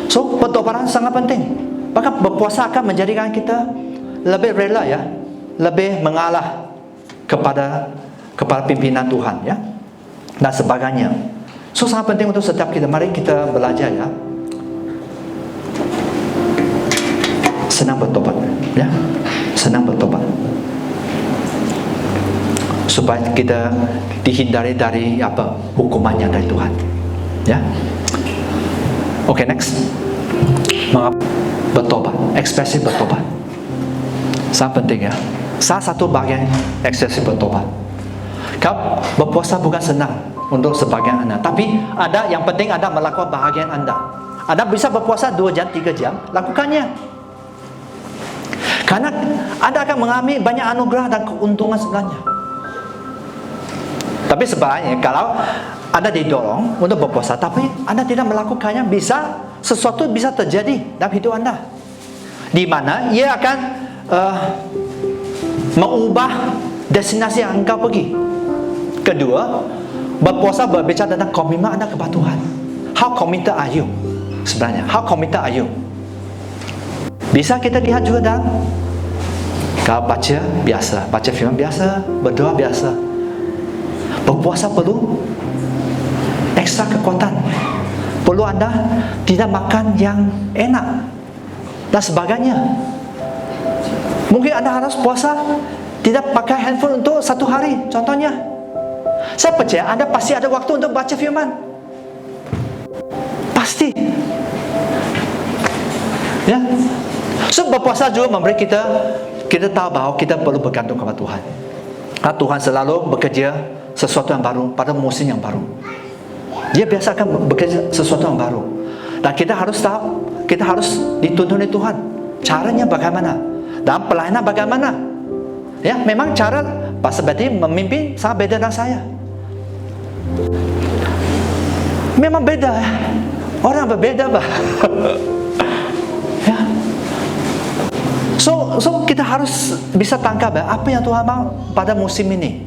So pertobatan sangat penting. Bahkan berpuasa akan menjadikan kita lebih rela ya, lebih mengalah kepada pimpinan Tuhan ya, dan sebagainya. So sangat penting untuk setiap kita. Mari kita belajar ya, senang bertobat ya, senang bertobat, supaya kita dihindari dari hukumannya dari Tuhan ya. Oke, next. Bertobat, ekspresi bertobat sangat penting ya. Salah satu bagian ekspresi bertobat. Kalau berpuasa bukan senang untuk sebagian Anda, tapi ada yang penting Anda melakukan bahagian Anda. Anda bisa berpuasa 2 jam, 3 jam, lakukannya. Karena Anda akan mengalami banyak anugerah dan keuntungan sebenarnya. Tapi sebaliknya, kalau Anda didorong untuk berpuasa tapi Anda tidak melakukannya, sesuatu bisa terjadi dalam hidup Anda, di mana ia akan mengubah destinasi yang engkau pergi. Kedua, berpuasa berbicara tentang komitmen Anda kepada Tuhan. How committed are you? Sebenarnya, how committed are you? Bisa kita lihat juga dalam, kalau baca biasa, baca firman biasa, berdoa biasa. Berpuasa perlu ekstra kekuatan. Perlu Anda tidak makan yang enak dan sebagainya. Mungkin Anda harus puasa tidak pakai handphone untuk 1 hari, contohnya. Saya percaya Anda pasti ada waktu untuk baca firman. Pasti. Ya. So berpuasa juga memberi kita tahu bahwa kita perlu bergantung kepada Tuhan. Tuhan selalu bekerja sesuatu yang baru pada musim yang baru. Dia biasa akan bekerja sesuatu yang baru. Dan kita harus tahu, kita harus dituntun oleh Tuhan. Caranya bagaimana? Dan pelayanan bagaimana? Ya, memang cara Pastor Betty memimpin sangat beda dengan saya. Memang beda. Orang berbeda, bah. Ya. So kita harus bisa tangkap apa yang Tuhan mau pada musim ini.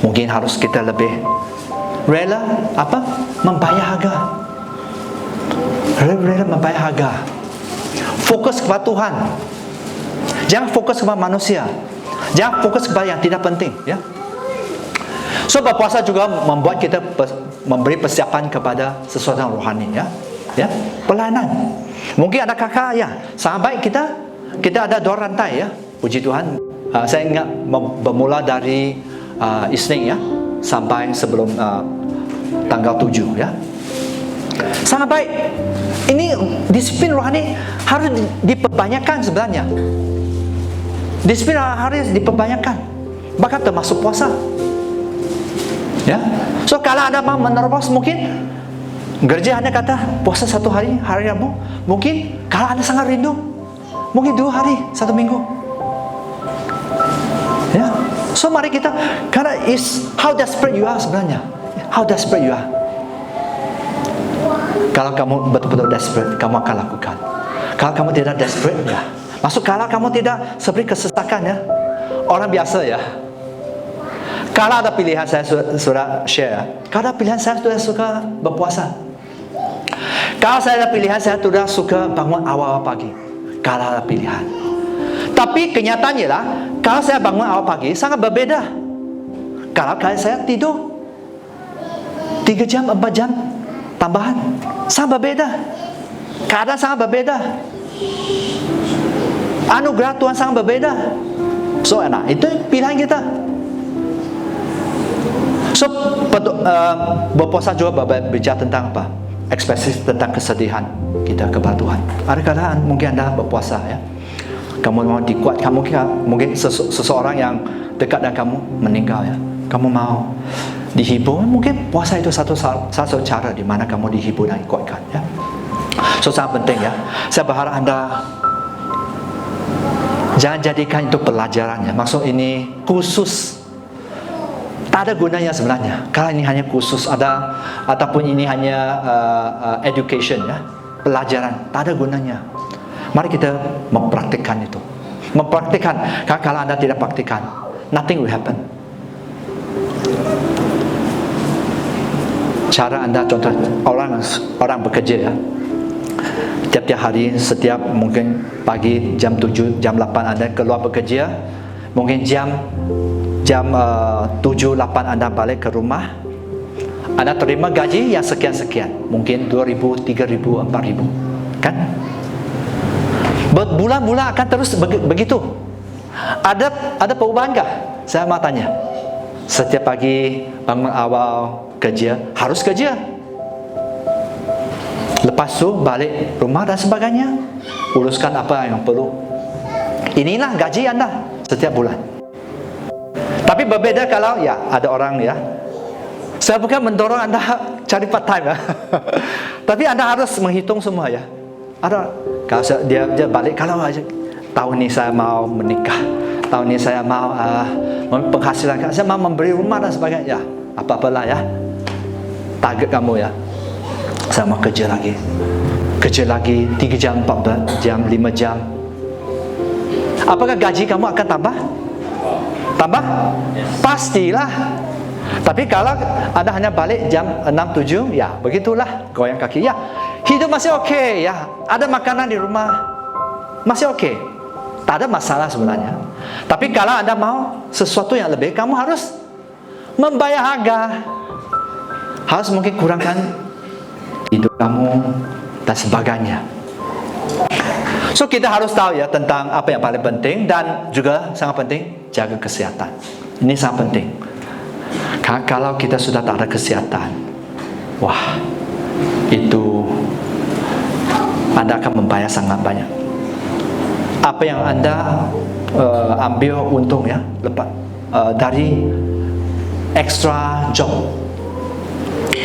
Mungkin harus kita lebih rela membayar harga. Rela membayar harga. Fokus kepada Tuhan. Jangan fokus kepada manusia. Jangan fokus kepada yang tidak penting, ya. So berpuasa juga membuat kita memberi persiapan kepada sesuatu yang rohani, ya. Ya, pelayanan. Mungkin ada kakak ya, sahabat kita ada 2 rantai ya. Puji Tuhan. Saya ingat bermula dari Isnin ya, sampai sebelum tanggal 7 ya. Sangat baik. Ini disiplin rohani harus diperbanyakkan sebenarnya. Disiplin harus diperbanyakkan, bahkan termasuk puasa. Ya. So kalau Anda mau menerobos, mungkin gereja Anda kata puasa 1 hari, hari Rabu. Mungkin kalau Anda sangat rindu, mungkin 2 hari, 1 minggu. Ya. So mari kita, karena how desperate you are sebenarnya. How desperate you are. Kalau kamu betul-betul desperate, kamu akan lakukan. Kalau kamu tidak desperate, ya. Maksud kalau kamu tidak seperti kesesakan, ya. Orang biasa, ya. Kalau ada pilihan, saya sudah share, ya. Kalau ada pilihan, saya sudah suka berpuasa. Kalau saya ada pilihan, saya sudah suka bangun awal pagi. Kalau ada pilihan. Tapi kenyataannya lah, kalau saya bangun awal pagi, sangat berbeda. Kalau saya tidur 3 jam, 4 jam tambahan, sangat berbeda. Keadaan sangat berbeda. Anugerah Tuhan sangat berbeda. So, itu pilihan kita. So, berpuasa juga berbicara tentang apa? Ekspresi tentang kesedihan kita kepada Tuhan. Ada keadaan mungkin anda berpuasa, ya. Kamu mau dikuatkan, mungkin seseorang yang dekat dengan kamu meninggal, ya. Kamu mau dihibur, mungkin puasa itu satu cara di mana kamu dihibur dan dikuatkan, ya. So, sangat penting, ya. Saya berharap anda jangan jadikan itu pelajaran, ya. Maksud ini khusus. Tak ada gunanya sebenarnya. Kalau ini hanya khusus ataupun ini hanya education, ya, pelajaran, tak ada gunanya. Mari kita mempraktikkan itu. Mempraktikkan. Kalau anda tidak praktikkan, nothing will happen. Cara anda, contoh orang bekerja, ya. Tiap-tiap hari, setiap mungkin pagi jam 7, jam 8 anda keluar bekerja. Mungkin jam 7, 8 anda balik ke rumah. Anda terima gaji yang sekian-sekian. Mungkin 2,000, 3,000, 4,000. Kan? Berbulan-bulan akan terus begitu. Ada perubahan kah? Saya mau tanya. Setiap pagi bangun awal kerja, harus kerja. Lepas tu balik rumah dan sebagainya. Uruskan apa yang perlu. Inilah gaji anda setiap bulan. Tapi berbeda kalau, ya, ada orang, ya. Saya bukan mendorong anda cari part time, ya. Tapi anda harus menghitung semua, ya. Ada kalau dia balik, kalau aja tahun ini saya mau menikah, tahun ini saya mau penghasilan, saya mau memberi rumah dan sebagainya, ya, apa-apalah, ya. Target kamu, ya. Saya mau kerja lagi 3 jam, 4 jam, 5 jam. Apakah gaji kamu akan tambah? Tambah? Pastilah. Tapi kalau anda hanya balik jam 6, 7, ya begitulah, goyang kaki, ya. Hidup masih okey, ya. Ada makanan di rumah, masih okey. Tak ada masalah sebenarnya. Tapi kalau anda mau sesuatu yang lebih, kamu harus membayar harga. Harus mungkin kurangkan hidup kamu dan sebagainya. So, kita harus tahu, ya, tentang apa yang paling penting, dan juga sangat penting jaga kesihatan. Ini sangat penting. Kalau kita sudah tak ada kesihatan, wah, itu anda akan membayar sangat banyak. Apa yang anda ambil untung, ya, lepas dari extra job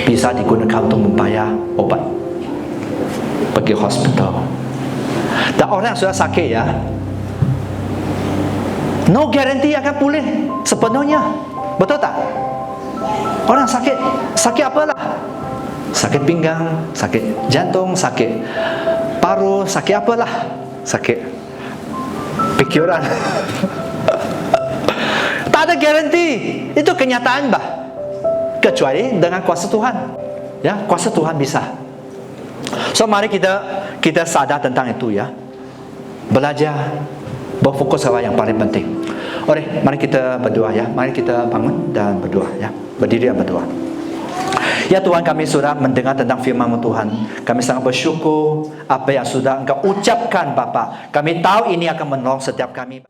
bisa digunakan untuk membayar obat, pergi hospital. Dan orang yang sudah sakit, ya, no guarantee akan pulih sepenuhnya. Betul tak? Orang sakit apalah? Sakit pinggang, sakit jantung, sakit paru, sakit apalah? Sakit pikiran. Tak ada guarantee. Itu kenyataan, bah. Kecuali dengan kuasa Tuhan. Ya, kuasa Tuhan bisa. So, mari kita sadar tentang itu, ya. Belajar berfokus pada yang paling penting. Oke, mari kita berdoa, ya. Mari kita bangun dan berdoa, ya. Berdiri dan berdoa. Ya Tuhan, kami sudah mendengar tentang firman-Mu Tuhan. Kami sangat bersyukur apa yang sudah Engkau ucapkan, Bapa. Kami tahu ini akan menolong setiap kami.